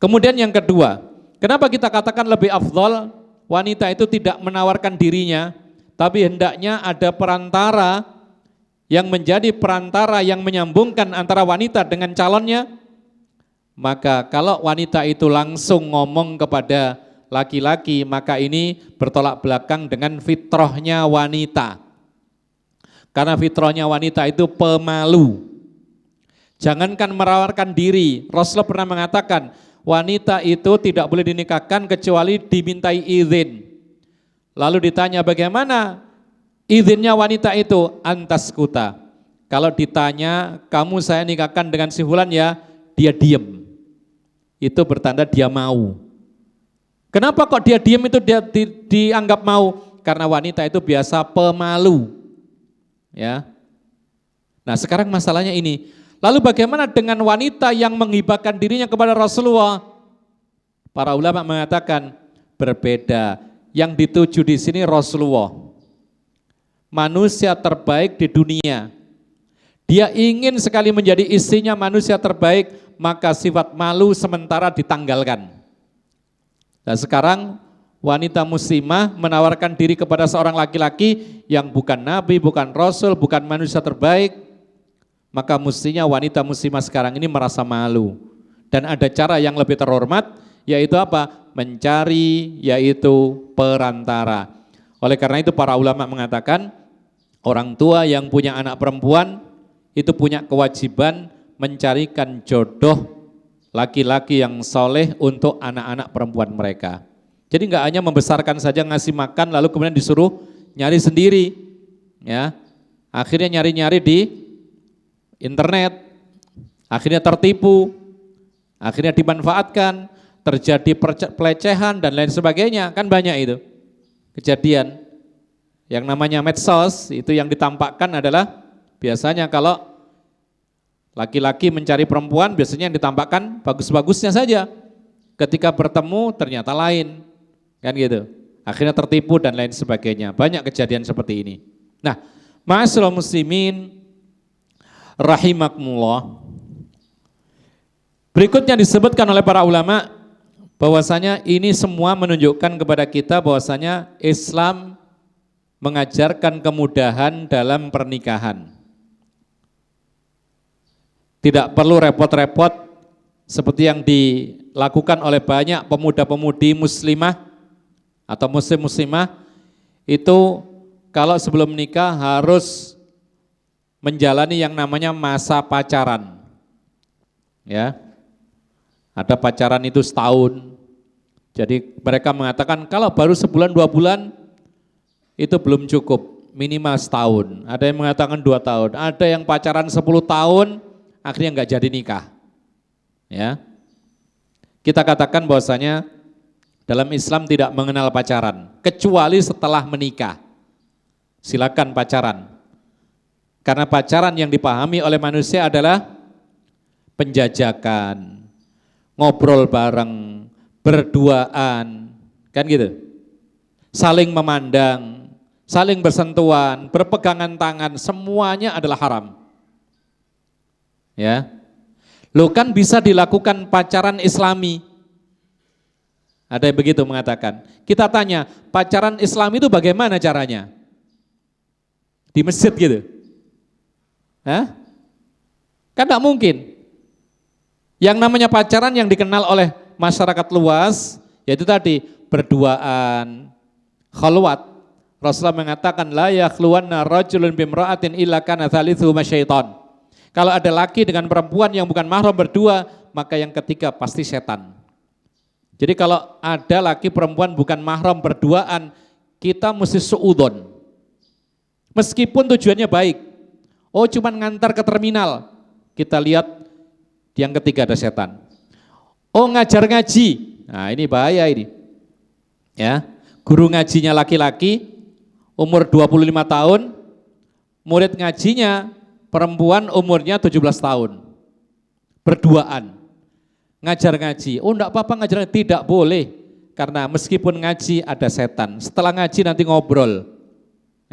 Kemudian yang kedua, kenapa kita katakan lebih afdal wanita itu tidak menawarkan dirinya, tapi hendaknya ada perantara yang menjadi perantara yang menyambungkan antara wanita dengan calonnya? Maka kalau wanita itu langsung ngomong kepada laki-laki, maka ini bertolak belakang dengan fitrahnya wanita. Karena fitrahnya wanita itu pemalu. Jangankan menawarkan diri, Rasulullah pernah mengatakan wanita itu tidak boleh dinikahkan kecuali dimintai izin. Lalu ditanya bagaimana izinnya wanita itu? Antas kuta. Kalau ditanya kamu saya nikahkan dengan si fulan ya, dia diem. Itu bertanda dia mau. Kenapa kok dia diam itu dia dianggap mau? Karena wanita itu biasa pemalu. Ya. Nah, sekarang masalahnya ini. Lalu bagaimana dengan wanita yang menghibahkan dirinya kepada Rasulullah? Para ulama mengatakan berbeda. Yang dituju di sini Rasulullah. Manusia terbaik di dunia. Dia ingin sekali menjadi istrinya manusia terbaik, maka sifat malu sementara ditanggalkan. Nah sekarang wanita muslimah menawarkan diri kepada seorang laki-laki yang bukan nabi, bukan rasul, bukan manusia terbaik, maka mestinya wanita muslimah sekarang ini merasa malu. Dan ada cara yang lebih terhormat, yaitu apa? Mencari, yaitu perantara. Oleh karena itu para ulama mengatakan, orang tua yang punya anak perempuan, itu punya kewajiban mencarikan jodoh laki-laki yang soleh untuk anak-anak perempuan mereka. Jadi nggak hanya membesarkan saja ngasih makan lalu kemudian disuruh nyari sendiri, ya. Akhirnya nyari-nyari di internet, akhirnya tertipu, akhirnya dimanfaatkan, terjadi pelecehan dan lain sebagainya, kan banyak itu kejadian. Yang namanya medsos itu yang ditampakkan adalah biasanya kalau laki-laki mencari perempuan biasanya yang ditampakkan bagus-bagusnya saja. Ketika bertemu ternyata lain, kan gitu. Akhirnya tertipu dan lain sebagainya. Banyak kejadian seperti ini. Nah, ma'asyiral muslimin rahimakumullah. Berikutnya disebutkan oleh para ulama bahwasanya ini semua menunjukkan kepada kita bahwasanya Islam mengajarkan kemudahan dalam pernikahan. Tidak perlu repot-repot seperti yang dilakukan oleh banyak pemuda-pemudi muslimah atau muslim-muslimah itu kalau sebelum menikah harus menjalani yang namanya masa pacaran. Ya. Ada pacaran itu setahun. Jadi mereka mengatakan kalau baru sebulan 2 bulan itu belum cukup, minimal setahun. Ada yang mengatakan 2 tahun, ada yang pacaran 10 tahun akhirnya enggak jadi nikah. Ya. Kita katakan bahwasanya dalam Islam tidak mengenal pacaran kecuali setelah menikah. Silakan pacaran. Karena pacaran yang dipahami oleh manusia adalah penjajakan, ngobrol bareng, berduaan, kan gitu. Saling memandang, saling bersentuhan, berpegangan tangan, semuanya adalah haram. Ya, lo kan bisa dilakukan pacaran Islami. Ada yang begitu mengatakan. Kita tanya, pacaran Islam itu bagaimana caranya? Di masjid gitu? Hah? Kan tidak mungkin. Yang namanya pacaran yang dikenal oleh masyarakat luas, yaitu tadi berduaan, khalwat. Rasulullah mengatakan la yakhluwanna rajulun bimra'atin illa kana thalithuhuma syaitan. Kalau ada laki dengan perempuan yang bukan mahram berdua, maka yang ketiga pasti setan. Jadi kalau ada laki perempuan bukan mahram berduaan, kita mesti suudzon. Meskipun tujuannya baik. Oh cuman ngantar ke terminal, kita lihat yang ketiga ada setan. Oh ngajar ngaji, nah ini bahaya ini. Ya, guru ngajinya laki-laki, umur 25 tahun, murid ngajinya perempuan umurnya 17 tahun, berduaan, ngajar ngaji. Oh enggak apa-apa ngajar, tidak boleh, karena meskipun ngaji ada setan. Setelah ngaji nanti ngobrol,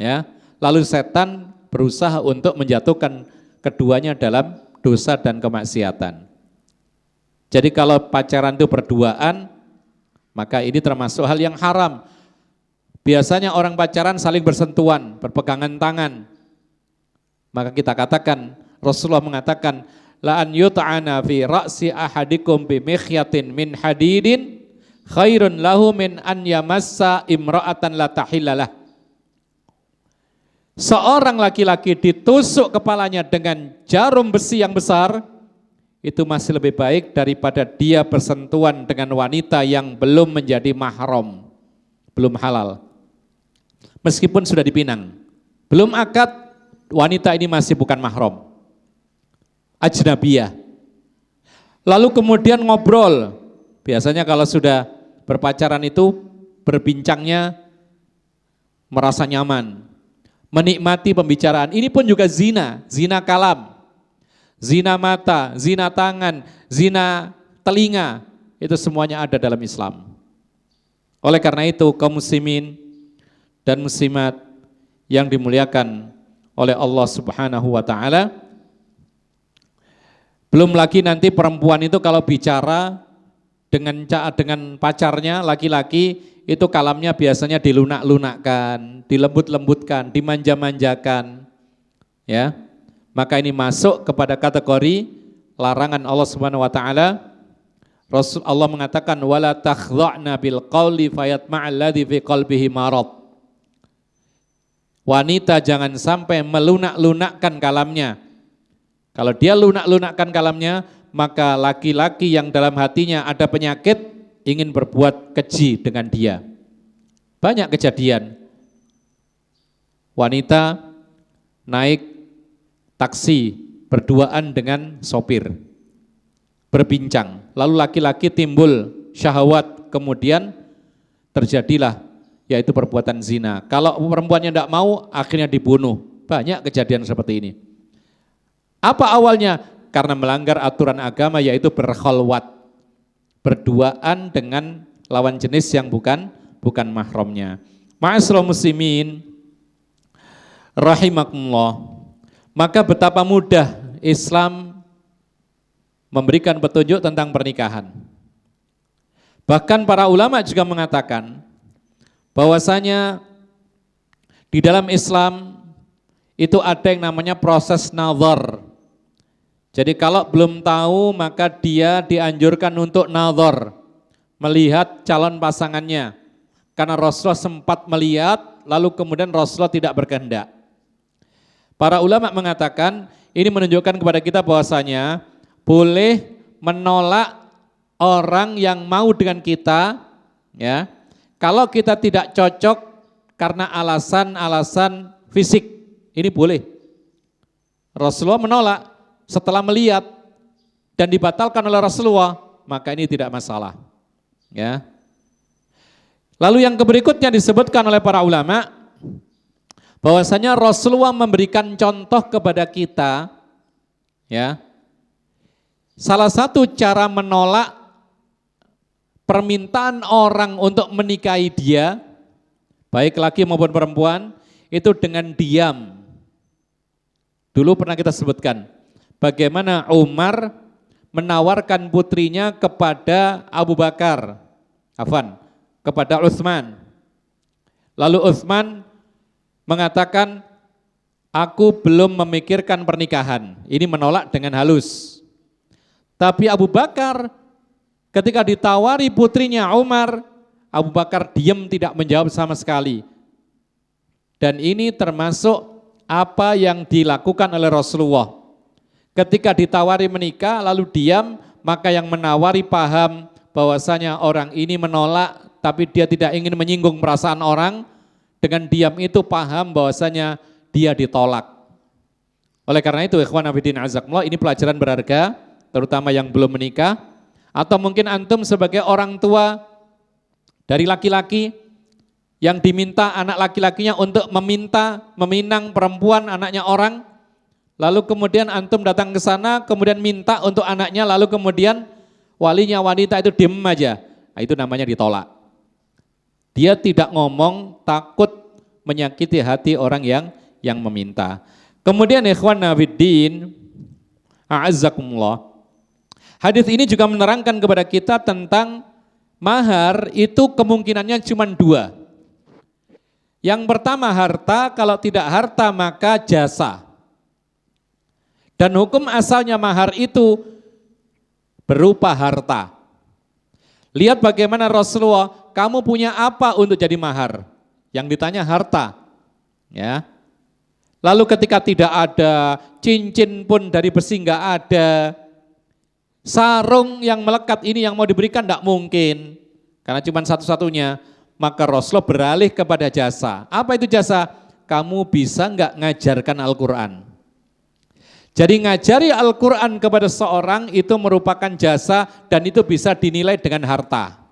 ya. Lalu setan berusaha untuk menjatuhkan keduanya dalam dosa dan kemaksiatan. Jadi kalau pacaran itu berduaan, maka ini termasuk hal yang haram. Biasanya orang pacaran saling bersentuhan, berpegangan tangan. Maka kita katakan, Rasulullah mengatakan, la an yut'ana fi ra'si ahadikum bi mikhyatin min hadidin khairun lahu min an yamassa imra'atan la tahillalah. Seorang laki-laki ditusuk kepalanya dengan jarum besi yang besar, itu masih lebih baik daripada dia bersentuhan dengan wanita yang belum menjadi mahram, belum halal. Meskipun sudah dipinang, belum akad, wanita ini masih bukan mahram, ajnabiyah. Lalu kemudian ngobrol, biasanya kalau sudah Berpacaran itu berbincangnya merasa nyaman, menikmati pembicaraan. Ini pun juga zina, zina kalam, zina mata, zina tangan, zina telinga, itu semuanya ada dalam Islam. Oleh karena itu kaum muslimin dan muslimat yang dimuliakan oleh Allah Subhanahu wa taala, belum lagi nanti perempuan itu kalau bicara dengan pacarnya laki-laki itu kalamnya biasanya dilunak-lunakkan, dilembut-lembutkan, dimanja-manjakan, ya. Maka ini masuk kepada kategori larangan Allah Subhanahu wa taala. Rasul Allah mengatakan wala takhdha'na bil qauli fayatma'al ladzi fi qalbihi marad. Wanita jangan sampai melunak-lunakkan kalamnya. Kalau dia lunak-lunakkan kalamnya, maka laki-laki yang dalam hatinya ada penyakit ingin berbuat keji dengan dia. Banyak kejadian wanita naik taksi berduaan dengan sopir, berbincang, lalu laki-laki timbul syahwat, kemudian terjadilah yaitu perbuatan zina. Kalau perempuannya tidak mau, akhirnya dibunuh. Banyak kejadian seperti ini. Apa awalnya? Karena melanggar aturan agama, yaitu berkhalwat, berduaan dengan lawan jenis yang bukan mahramnya. Ma'asyiral muslimin rahimakumullah. Maka betapa mudah Islam memberikan petunjuk tentang pernikahan. Bahkan para ulama juga mengatakan bahwasanya di dalam Islam itu ada yang namanya proses nazar. Jadi kalau belum tahu maka dia dianjurkan untuk nazar, melihat calon pasangannya. Karena Rasulullah sempat melihat, lalu kemudian Rasulullah tidak berkehendak. Para ulama mengatakan ini menunjukkan kepada kita bahwasanya boleh menolak orang yang mau dengan kita, ya. Kalau kita tidak cocok karena alasan-alasan fisik, ini boleh. Rasulullah menolak setelah melihat dan dibatalkan oleh Rasulullah, maka ini tidak masalah. Ya. Lalu yang berikutnya disebutkan oleh para ulama bahwasanya Rasulullah memberikan contoh kepada kita, ya. Salah satu cara menolak permintaan orang untuk menikahi dia, baik laki maupun perempuan, itu dengan diam. Dulu pernah kita sebutkan bagaimana Umar menawarkan putrinya kepada Abu Bakar, kepada Utsman. Lalu Utsman mengatakan, aku belum memikirkan pernikahan. Ini menolak dengan halus. Tapi Abu Bakar ketika ditawari putrinya Umar, Abu Bakar diam, tidak menjawab sama sekali. Dan ini termasuk apa yang dilakukan oleh Rasulullah. Ketika ditawari menikah lalu diam, maka yang menawari paham bahwasanya orang ini menolak, tapi dia tidak ingin menyinggung perasaan orang. Dengan diam itu paham bahwasanya dia ditolak. Oleh karena itu ikhwan fillah azakumullah, ini pelajaran berharga, terutama yang belum menikah, atau mungkin antum sebagai orang tua dari laki-laki yang diminta anak laki-lakinya untuk meminang perempuan anaknya orang, lalu kemudian antum datang ke sana, kemudian minta untuk anaknya, lalu kemudian walinya wanita itu diem aja, nah, itu namanya ditolak. Dia tidak ngomong, takut menyakiti hati orang yang meminta. Kemudian ikhwan fiddin a'azzakumullah, hadis ini juga menerangkan kepada kita tentang mahar itu kemungkinannya cuma dua. Yang pertama harta, kalau tidak harta maka jasa. Dan hukum asalnya mahar itu berupa harta. Lihat bagaimana Rasulullah, kamu punya apa untuk jadi mahar? Yang ditanya harta. Ya. Lalu ketika tidak ada, cincin pun dari besi enggak ada, sarung yang melekat ini yang mau diberikan tidak mungkin, karena cuma satu-satunya, maka Rasulullah beralih kepada jasa. Apa itu jasa? Kamu bisa enggak ngajarkan Al-Quran? Jadi ngajari Al-Quran kepada seorang itu merupakan jasa dan itu bisa dinilai dengan harta.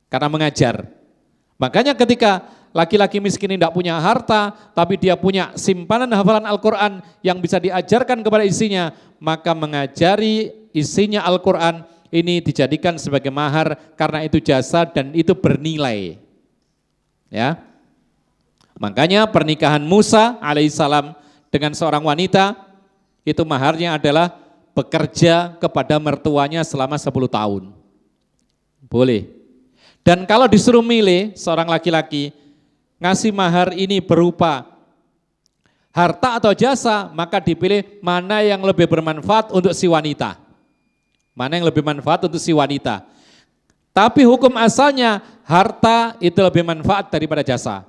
karena mengajar. Makanya ketika laki-laki miskin ini tidak punya harta, tapi dia punya simpanan hafalan Al-Quran yang bisa diajarkan kepada istrinya, maka mengajari isinya Al-Quran ini dijadikan sebagai mahar karena itu jasa dan itu bernilai. Ya, makanya pernikahan Musa alaihissalam dengan seorang wanita itu maharnya adalah bekerja kepada mertuanya selama 10 tahun. Boleh. Dan kalau disuruh milih seorang laki-laki ngasih mahar ini berupa harta atau jasa, maka dipilih mana yang lebih bermanfaat untuk si wanita. Mana yang lebih manfaat untuk si wanita. Tapi hukum asalnya harta itu lebih manfaat daripada jasa.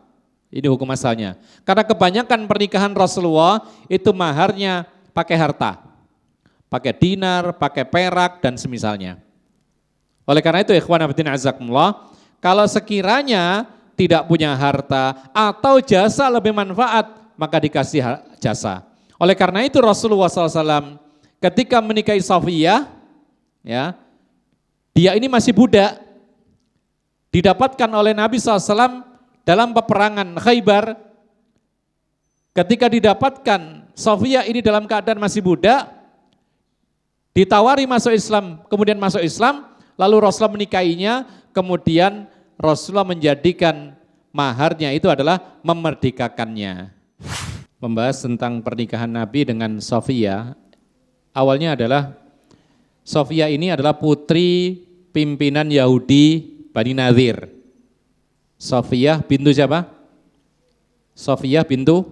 Ini hukum asalnya. Karena kebanyakan pernikahan Rasulullah itu maharnya pakai harta. Pakai dinar, pakai perak dan semisalnya. Oleh karena itu ikhwan fillah azakumullah, kalau sekiranya tidak punya harta atau jasa lebih manfaat, maka dikasih jasa. Oleh karena itu Rasulullah SAW ketika menikahi Safiyah, ya, dia ini masih budak, didapatkan oleh Nabi SAW dalam peperangan Khaybar. Ketika didapatkan Safiyah ini dalam keadaan masih budak, ditawari masuk Islam, kemudian masuk Islam, lalu Rasulullah menikahinya, kemudian Rasulullah menjadikan maharnya itu adalah memerdekakannya. Membahas tentang pernikahan Nabi dengan Safiyah, awalnya adalah Safiyah ini adalah putri pimpinan Yahudi Bani Nadir. Safiyah bintu siapa? Safiyah bintu?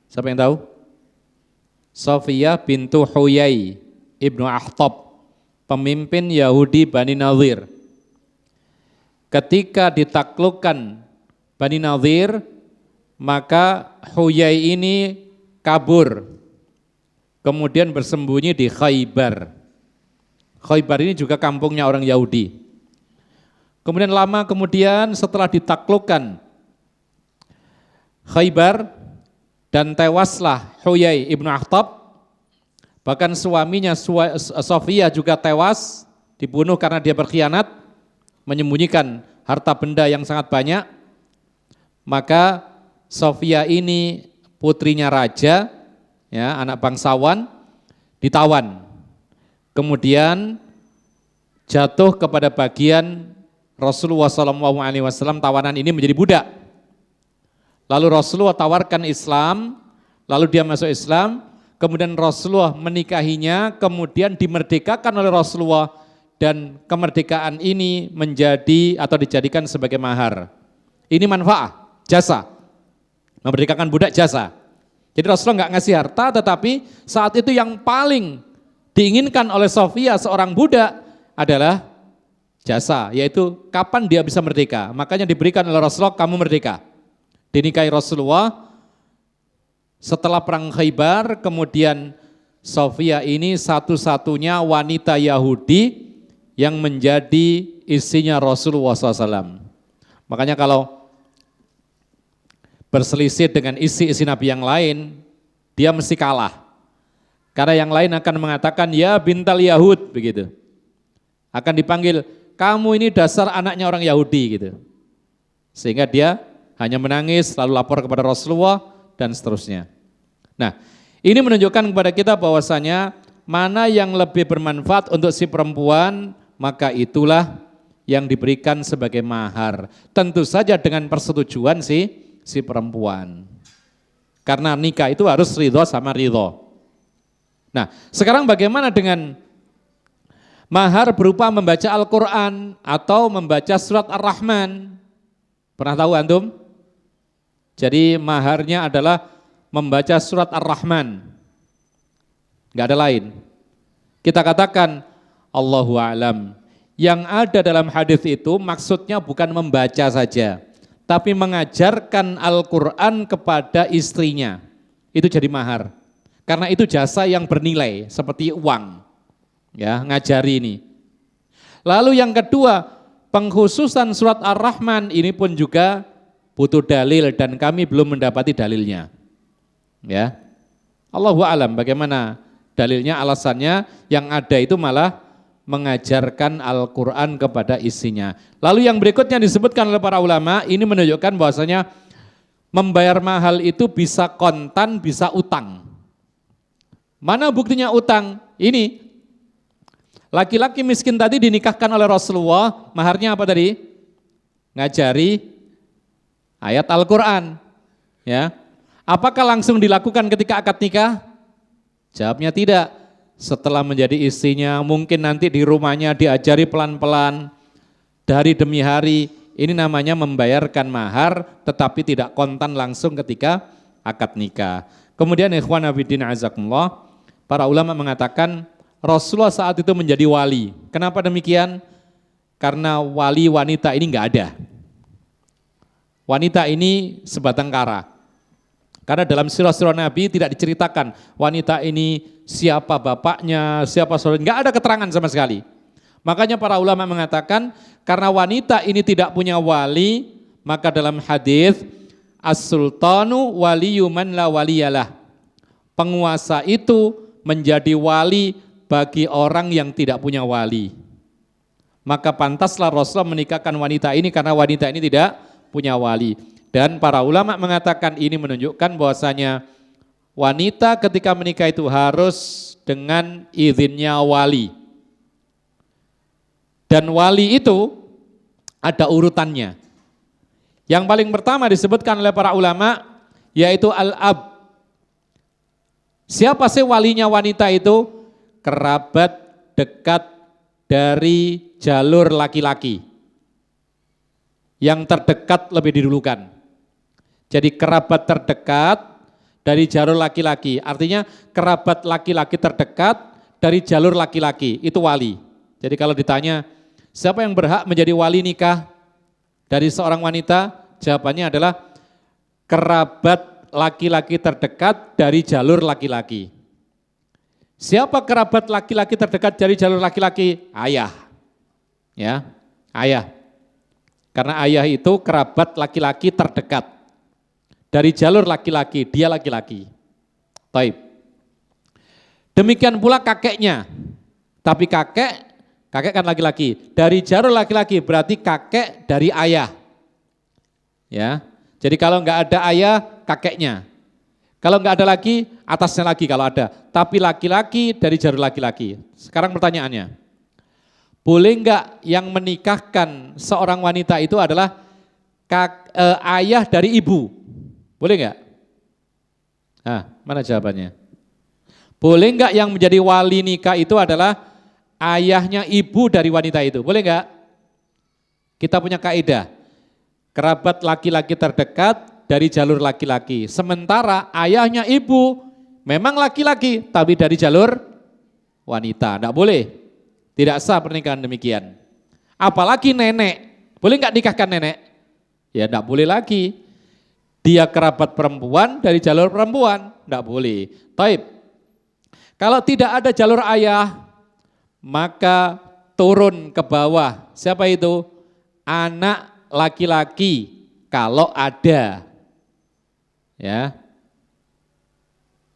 Siapa yang tahu? Safiyah bintu Huyai ibnu Akhtab, pemimpin Yahudi Bani Nadir. Ketika ditaklukkan Bani Nadir, maka Huyai ini kabur, kemudian bersembunyi di Khaybar. Khaybar ini juga kampungnya orang Yahudi. Kemudian lama kemudian setelah ditaklukkan Khaybar dan tewaslah Huyai ibnu Akhtab, bahkan suaminya Safiyah juga tewas, dibunuh karena dia berkhianat, menyembunyikan harta benda yang sangat banyak. Maka Safiyah ini putrinya raja, ya, anak bangsawan, ditawan. Kemudian jatuh kepada bagian Rasulullah SAW, tawanan ini menjadi budak. Lalu Rasulullah tawarkan Islam, lalu dia masuk Islam, kemudian Rasulullah menikahinya, kemudian dimerdekakan oleh Rasulullah, dan kemerdekaan ini menjadi atau dijadikan sebagai mahar. Ini manfaat, jasa. Memerdekakan budak jasa. Jadi Rasulullah nggak ngasih harta, tetapi saat itu yang paling diinginkan oleh Safiyah seorang budak adalah jasa, yaitu kapan dia bisa merdeka. Makanya diberikan oleh Rasulullah, kamu merdeka. Dinikahi Rasulullah setelah perang Khaybar, kemudian Safiyah ini satu-satunya wanita Yahudi yang menjadi istrinya Rasulullah SAW. Makanya kalau berselisih dengan isi-isi Nabi yang lain, dia mesti kalah. Karena yang lain akan mengatakan, ya bintal Yahud, begitu. Akan dipanggil, kamu ini dasar anaknya orang Yahudi, gitu. Sehingga dia hanya menangis, lalu lapor kepada Rasulullah, dan seterusnya. Nah, ini menunjukkan kepada kita bahwasanya mana yang lebih bermanfaat untuk si perempuan, maka itulah yang diberikan sebagai mahar. Tentu saja dengan persetujuan si perempuan. Karena nikah itu harus ridho sama ridho. Nah, sekarang bagaimana dengan mahar berupa membaca Al-Quran atau membaca surat Ar-Rahman? Pernah tahu antum? Jadi maharnya adalah membaca surat Ar-Rahman. Enggak ada lain. Kita katakan Allahu a'lam. Yang ada dalam hadis itu maksudnya bukan membaca saja, tapi mengajarkan Al-Quran kepada istrinya. Itu jadi mahar. Karena itu jasa yang bernilai seperti uang. Ya, ngajari ini. Lalu yang kedua, pengkhususan surat Ar-Rahman ini pun juga butuh dalil dan kami belum mendapati dalilnya. Ya. Allahu a'lam bagaimana dalilnya, alasannya, yang ada itu malah mengajarkan Al-Quran kepada istrinya. Lalu yang berikutnya disebutkan oleh para ulama, ini menunjukkan bahwasanya membayar mahal itu bisa kontan, bisa utang. Mana buktinya utang? Ini, laki-laki miskin tadi dinikahkan oleh Rasulullah, maharnya apa tadi? Ngajari ayat Al-Quran. Ya. Apakah langsung dilakukan ketika akad nikah? Jawabnya tidak. Setelah menjadi istrinya, mungkin nanti di rumahnya diajari pelan-pelan, dari demi hari. Ini namanya membayarkan mahar, tetapi tidak kontan langsung ketika akad nikah. Kemudian ikhwan fillah azakumullah, para ulama mengatakan Rasulullah saat itu menjadi wali. Kenapa demikian? Karena wali wanita ini enggak ada. Wanita ini sebatang kara. Karena dalam sirah-sirah Nabi tidak diceritakan wanita ini siapa bapaknya, siapa saudaranya, enggak ada keterangan sama sekali. Makanya para ulama mengatakan karena wanita ini tidak punya wali, maka dalam hadis as-sultanu waliyyu man la waliyalah. Penguasa itu menjadi wali bagi orang yang tidak punya wali. Maka pantaslah Rasulullah menikahkan wanita ini karena wanita ini tidak punya wali. Dan para ulama mengatakan ini menunjukkan bahwasanya wanita ketika menikah itu harus dengan izinnya wali. Dan wali itu ada urutannya. Yang paling pertama disebutkan oleh para ulama yaitu al-ab. Siapa sih walinya wanita itu? Kerabat dekat dari jalur laki-laki. Yang terdekat lebih didulukan. Jadi kerabat terdekat dari jalur laki-laki. Artinya kerabat laki-laki terdekat dari jalur laki-laki. Itu wali. Jadi kalau ditanya siapa yang berhak menjadi wali nikah dari seorang wanita? Jawabannya adalah kerabat laki-laki terdekat dari jalur laki-laki. Siapa kerabat laki-laki terdekat dari jalur laki-laki? Ayah. Ya, ayah. Karena ayah itu kerabat laki-laki terdekat. Dari jalur laki-laki, dia laki-laki. Taib. Demikian pula kakeknya. Tapi kakek kan laki-laki. Dari jalur laki-laki berarti kakek dari ayah. Ya. Jadi kalau enggak ada ayah, kakeknya. Kalau enggak ada lagi, atasnya lagi kalau ada. Tapi laki-laki dari jalur laki-laki. Sekarang pertanyaannya. Boleh enggak yang menikahkan seorang wanita itu adalah ayah dari ibu? Boleh enggak? Nah, mana jawabannya? Boleh enggak yang menjadi wali nikah itu adalah ayahnya ibu dari wanita itu? Boleh enggak? Kita punya kaidah. Kerabat laki-laki terdekat dari jalur laki-laki. Sementara ayahnya ibu memang laki-laki tapi dari jalur wanita. Enggak boleh. Tidak sah pernikahan demikian. Apalagi nenek. Boleh enggak nikahkan nenek? Ya enggak boleh lagi. Dia kerabat perempuan dari jalur perempuan, enggak boleh. Taib. Kalau tidak ada jalur ayah, maka turun ke bawah. Siapa itu? Anak laki-laki kalau ada. Ya.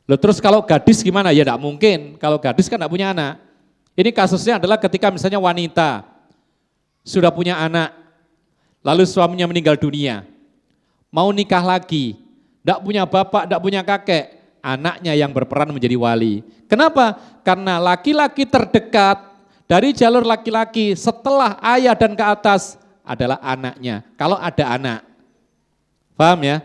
Loh terus kalau gadis gimana? Ya enggak mungkin. Kalau gadis kan enggak punya anak. Ini kasusnya adalah ketika misalnya wanita sudah punya anak, lalu suaminya meninggal dunia. Mau nikah lagi, tidak punya bapak, tidak punya kakek, anaknya yang berperan menjadi wali. Kenapa? Karena laki-laki terdekat dari jalur laki-laki setelah ayah dan ke atas adalah anaknya. Kalau ada anak, paham ya?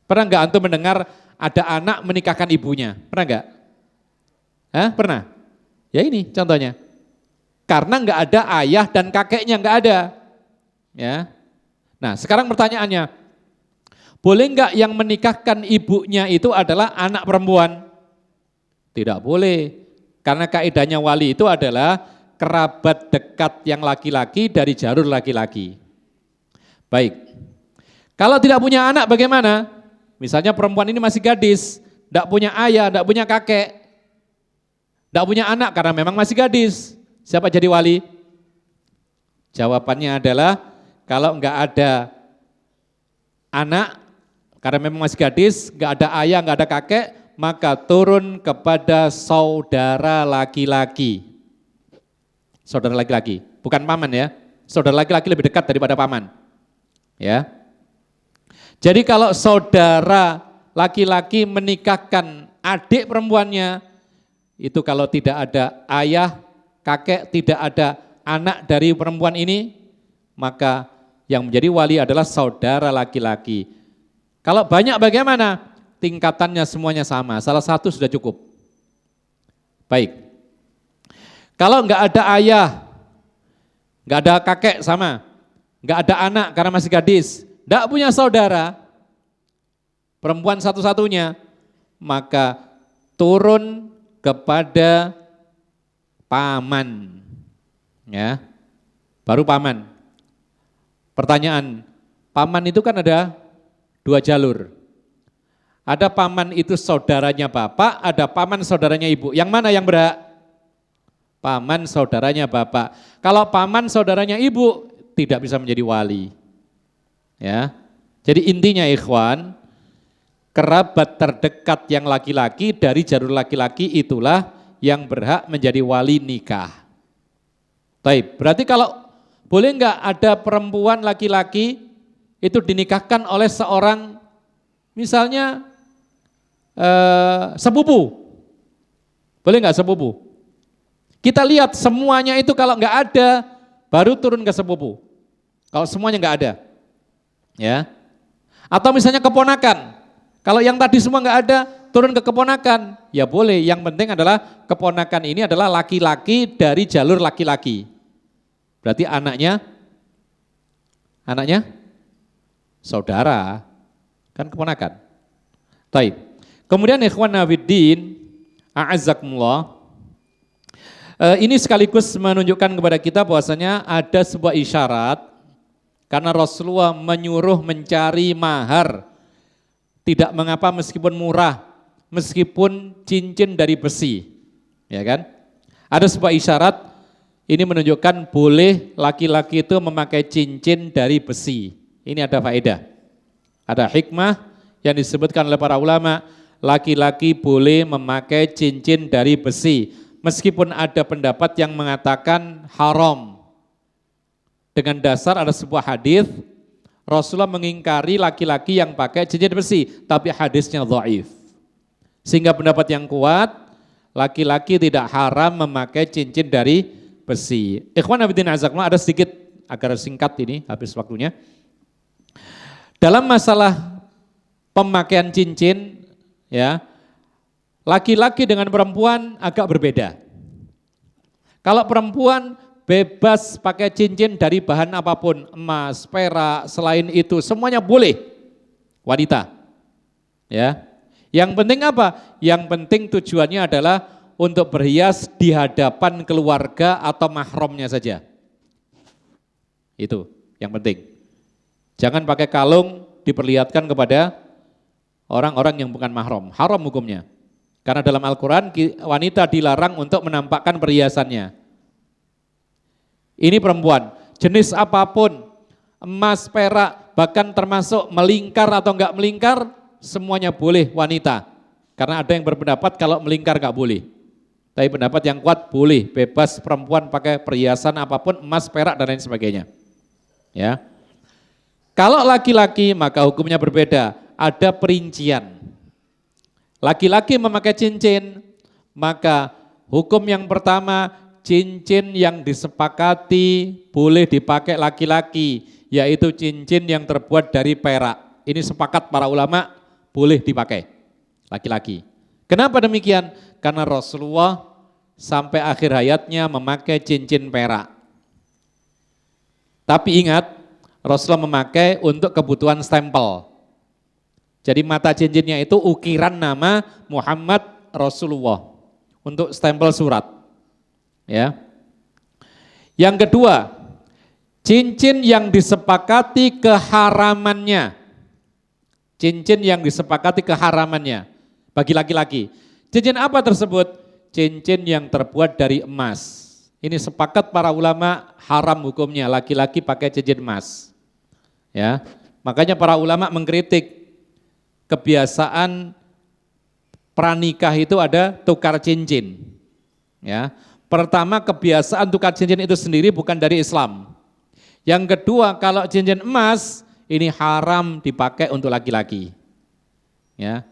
Pernah enggak antum mendengar ada anak menikahkan ibunya? Pernah enggak? Pernah? Ya ini contohnya. Karena enggak ada ayah dan kakeknya, enggak ada. Ya. Nah sekarang pertanyaannya, boleh enggak yang menikahkan ibunya itu adalah anak perempuan? Tidak boleh. Karena kaidahnya wali itu adalah kerabat dekat yang laki-laki dari jalur laki-laki. Baik. Kalau tidak punya anak bagaimana? Misalnya perempuan ini masih gadis, tidak punya ayah, tidak punya kakek, tidak punya anak karena memang masih gadis. Siapa jadi wali? Jawabannya adalah kalau enggak ada anak, karena memang masih gadis, enggak ada ayah, enggak ada kakek, maka turun kepada saudara laki-laki. saudara laki-laki, bukan paman ya. Saudara laki-laki lebih dekat daripada paman. Ya. Jadi kalau saudara laki-laki menikahkan adik perempuannya, itu kalau tidak ada ayah, kakek, tidak ada anak dari perempuan ini, maka yang menjadi wali adalah saudara laki-laki. Kalau banyak bagaimana? Tingkatannya semuanya sama, salah satu sudah cukup. Baik. Kalau enggak ada ayah, enggak ada kakek sama, enggak ada anak karena masih gadis, enggak punya saudara, perempuan satu-satunya, maka turun kepada paman. Ya. Baru paman. Pertanyaan, paman itu kan ada 2 jalur. Ada paman itu saudaranya bapak, ada paman saudaranya ibu. Yang mana yang berhak? Paman saudaranya bapak. Kalau paman saudaranya ibu, tidak bisa menjadi wali. Ya. Jadi intinya ikhwan, kerabat terdekat yang laki-laki dari jalur laki-laki itulah yang berhak menjadi wali nikah. Baik, berarti kalau boleh enggak ada perempuan laki-laki itu dinikahkan oleh seorang misalnya sepupu, boleh nggak sepupu? Kita lihat semuanya itu kalau nggak ada, baru turun ke sepupu. Kalau semuanya nggak ada, ya. Atau misalnya keponakan, kalau yang tadi semua nggak ada, turun ke keponakan, ya boleh. Yang penting adalah keponakan ini adalah laki-laki dari jalur laki-laki. Berarti anaknya saudara, kan keponakan. Taib. Kemudian ikhwan nafiddin, a'azzakumullah, ini sekaligus menunjukkan kepada kita bahwasanya ada sebuah isyarat, karena Rasulullah menyuruh mencari mahar, tidak mengapa meskipun murah, meskipun cincin dari besi, ya kan? Ada sebuah isyarat, ini menunjukkan boleh laki-laki itu memakai cincin dari besi. Ini ada faedah, ada hikmah yang disebutkan oleh para ulama. Laki-laki boleh memakai cincin dari besi, meskipun ada pendapat yang mengatakan haram. Dengan dasar ada sebuah hadis Rasulullah mengingkari laki-laki yang pakai cincin besi, tapi hadisnya dhaif. Sehingga pendapat yang kuat, laki-laki tidak haram memakai cincin dari besi. Ikhwan fillah azakumullah, ada sedikit agar singkat ini, habis waktunya. Dalam masalah pemakaian cincin, ya, laki-laki dengan perempuan agak berbeda. Kalau perempuan bebas pakai cincin dari bahan apapun, emas, perak, selain itu semuanya boleh. Wanita. Ya. Yang penting apa? Yang penting tujuannya adalah untuk berhias di hadapan keluarga atau mahramnya saja. Itu yang penting. Jangan pakai kalung diperlihatkan kepada orang-orang yang bukan mahram, haram hukumnya. Karena dalam Al-Quran wanita dilarang untuk menampakkan perhiasannya. Ini perempuan, jenis apapun, emas, perak, bahkan termasuk melingkar atau enggak melingkar, semuanya boleh wanita. Karena ada yang berpendapat kalau melingkar enggak boleh. Tapi pendapat yang kuat boleh, bebas perempuan pakai perhiasan apapun, emas, perak dan lain sebagainya. Ya. Kalau laki-laki maka hukumnya berbeda. Ada perincian. Laki-laki memakai cincin, maka hukum yang pertama, cincin yang disepakati boleh dipakai laki-laki, yaitu cincin yang terbuat dari perak. Ini sepakat para ulama, boleh dipakai laki-laki. Kenapa demikian? Karena Rasulullah sampai akhir hayatnya memakai cincin perak. Tapi ingat, Rasulullah memakai untuk kebutuhan stempel. Jadi mata cincinnya itu ukiran nama Muhammad Rasulullah untuk stempel surat. Ya. Yang kedua, cincin yang disepakati keharamannya. Cincin yang disepakati keharamannya bagi laki-laki. Cincin apa tersebut? Cincin yang terbuat dari emas. Ini sepakat para ulama haram hukumnya, laki-laki pakai cincin emas. Ya. Makanya para ulama mengkritik kebiasaan pranikah itu ada tukar cincin. Ya. Pertama, kebiasaan tukar cincin itu sendiri bukan dari Islam. Yang kedua, kalau cincin emas ini haram dipakai untuk laki-laki. Ya.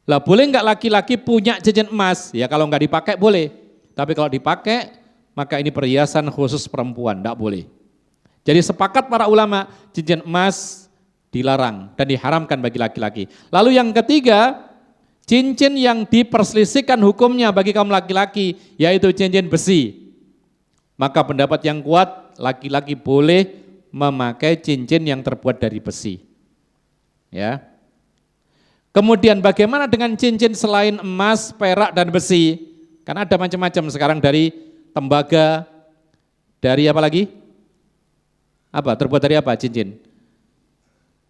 Lah boleh nggak laki-laki punya cincin emas? Ya kalau nggak dipakai boleh. Tapi kalau dipakai maka ini perhiasan khusus perempuan, nggak boleh. Jadi sepakat para ulama cincin emas dilarang dan diharamkan bagi laki-laki. Lalu yang ketiga, cincin yang diperselisihkan hukumnya bagi kaum laki-laki yaitu cincin besi. Maka pendapat yang kuat laki-laki boleh memakai cincin yang terbuat dari besi. Ya. Kemudian bagaimana dengan cincin selain emas, perak dan besi? Karena ada macam-macam sekarang dari tembaga, dari apa lagi? Apa? Terbuat dari apa cincin?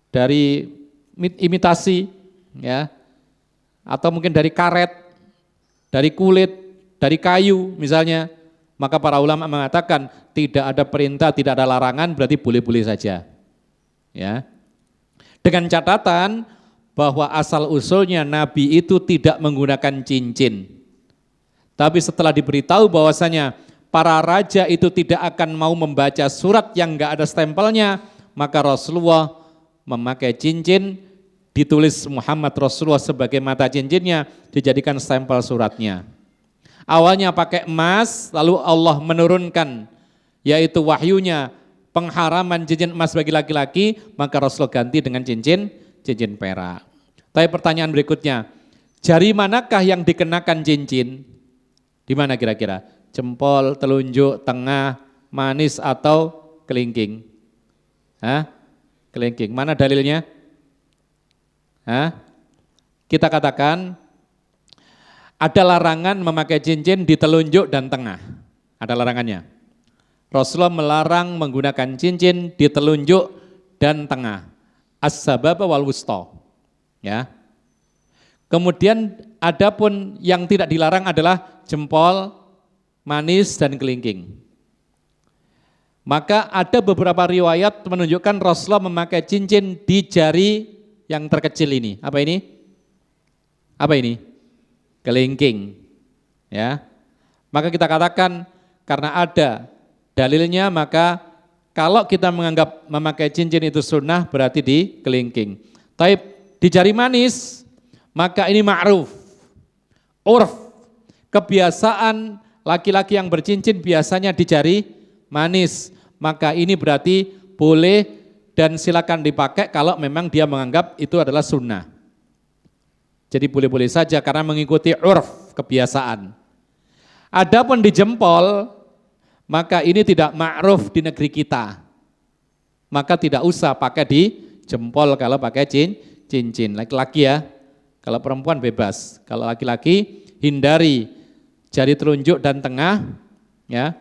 Dari imitasi, ya. Atau mungkin dari karet, dari kulit, dari kayu misalnya. Maka para ulama mengatakan tidak ada perintah, tidak ada larangan, berarti boleh-boleh saja. Ya. Dengan catatan bahwa asal usulnya Nabi itu tidak menggunakan cincin. Tapi setelah diberitahu bahwasanya para raja itu tidak akan mau membaca surat yang enggak ada stempelnya, maka Rasulullah memakai cincin, ditulis Muhammad Rasulullah sebagai mata cincinnya, dijadikan stempel suratnya. Awalnya pakai emas, lalu Allah menurunkan yaitu wahyunya pengharaman cincin emas bagi laki-laki, maka Rasulullah ganti dengan cincin perak. Tapi pertanyaan berikutnya, jari manakah yang dikenakan cincin? Di mana kira-kira? Jempol, telunjuk, tengah, manis atau kelingking? Hah? Kelingking. Mana dalilnya? Hah? Kita katakan ada larangan memakai cincin di telunjuk dan tengah. Ada larangannya. Rasulullah melarang menggunakan cincin di telunjuk dan tengah. As-sababa wal wusta. Ya. Kemudian adapun yang tidak dilarang adalah jempol, manis dan kelingking. Maka ada beberapa riwayat menunjukkan Rasulullah memakai cincin di jari yang terkecil ini. Apa ini? Apa ini? Kelingking. Ya. Maka kita katakan karena ada dalilnya maka kalau kita menganggap memakai cincin itu sunnah berarti di kelingking. Tapi di jari manis, maka ini ma'ruf, urf, kebiasaan laki-laki yang bercincin biasanya di jari manis, maka ini berarti boleh dan silakan dipakai kalau memang dia menganggap itu adalah sunnah. Jadi boleh-boleh saja karena mengikuti urf, kebiasaan. Adapun di jempol, maka ini tidak ma'ruf di negeri kita, maka tidak usah pakai di jempol kalau pakai cincin, laki-laki ya, kalau perempuan bebas, kalau laki-laki hindari jari telunjuk dan tengah, ya,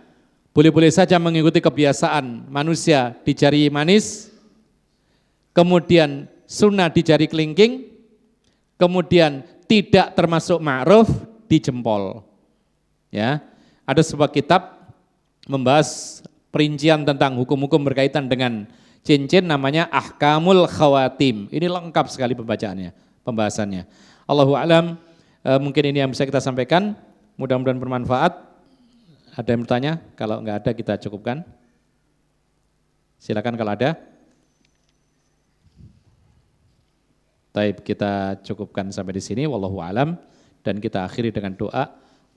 boleh-boleh saja mengikuti kebiasaan manusia di jari manis, kemudian sunnah di jari kelingking, kemudian tidak termasuk ma'ruf di jempol, ya, ada sebuah kitab membahas perincian tentang hukum-hukum berkaitan dengan cincin namanya Ahkamul Khawatim. Ini lengkap sekali pembahasannya. Allahu a'lam, mungkin ini yang bisa kita sampaikan. Mudah-mudahan bermanfaat. Ada yang bertanya? Kalau enggak ada kita cukupkan. Silakan kalau ada. Taib, kita cukupkan sampai di sini. Wallahu a'lam, dan kita akhiri dengan doa.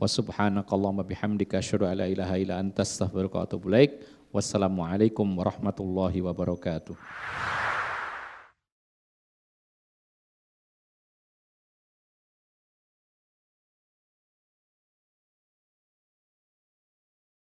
Wa subhanakallahumma bihamdika asyhadu an la ilaha illa anta astaghfiruka wa atubu ilaik. Wassalamualaikum warahmatullahi wabarakatuh.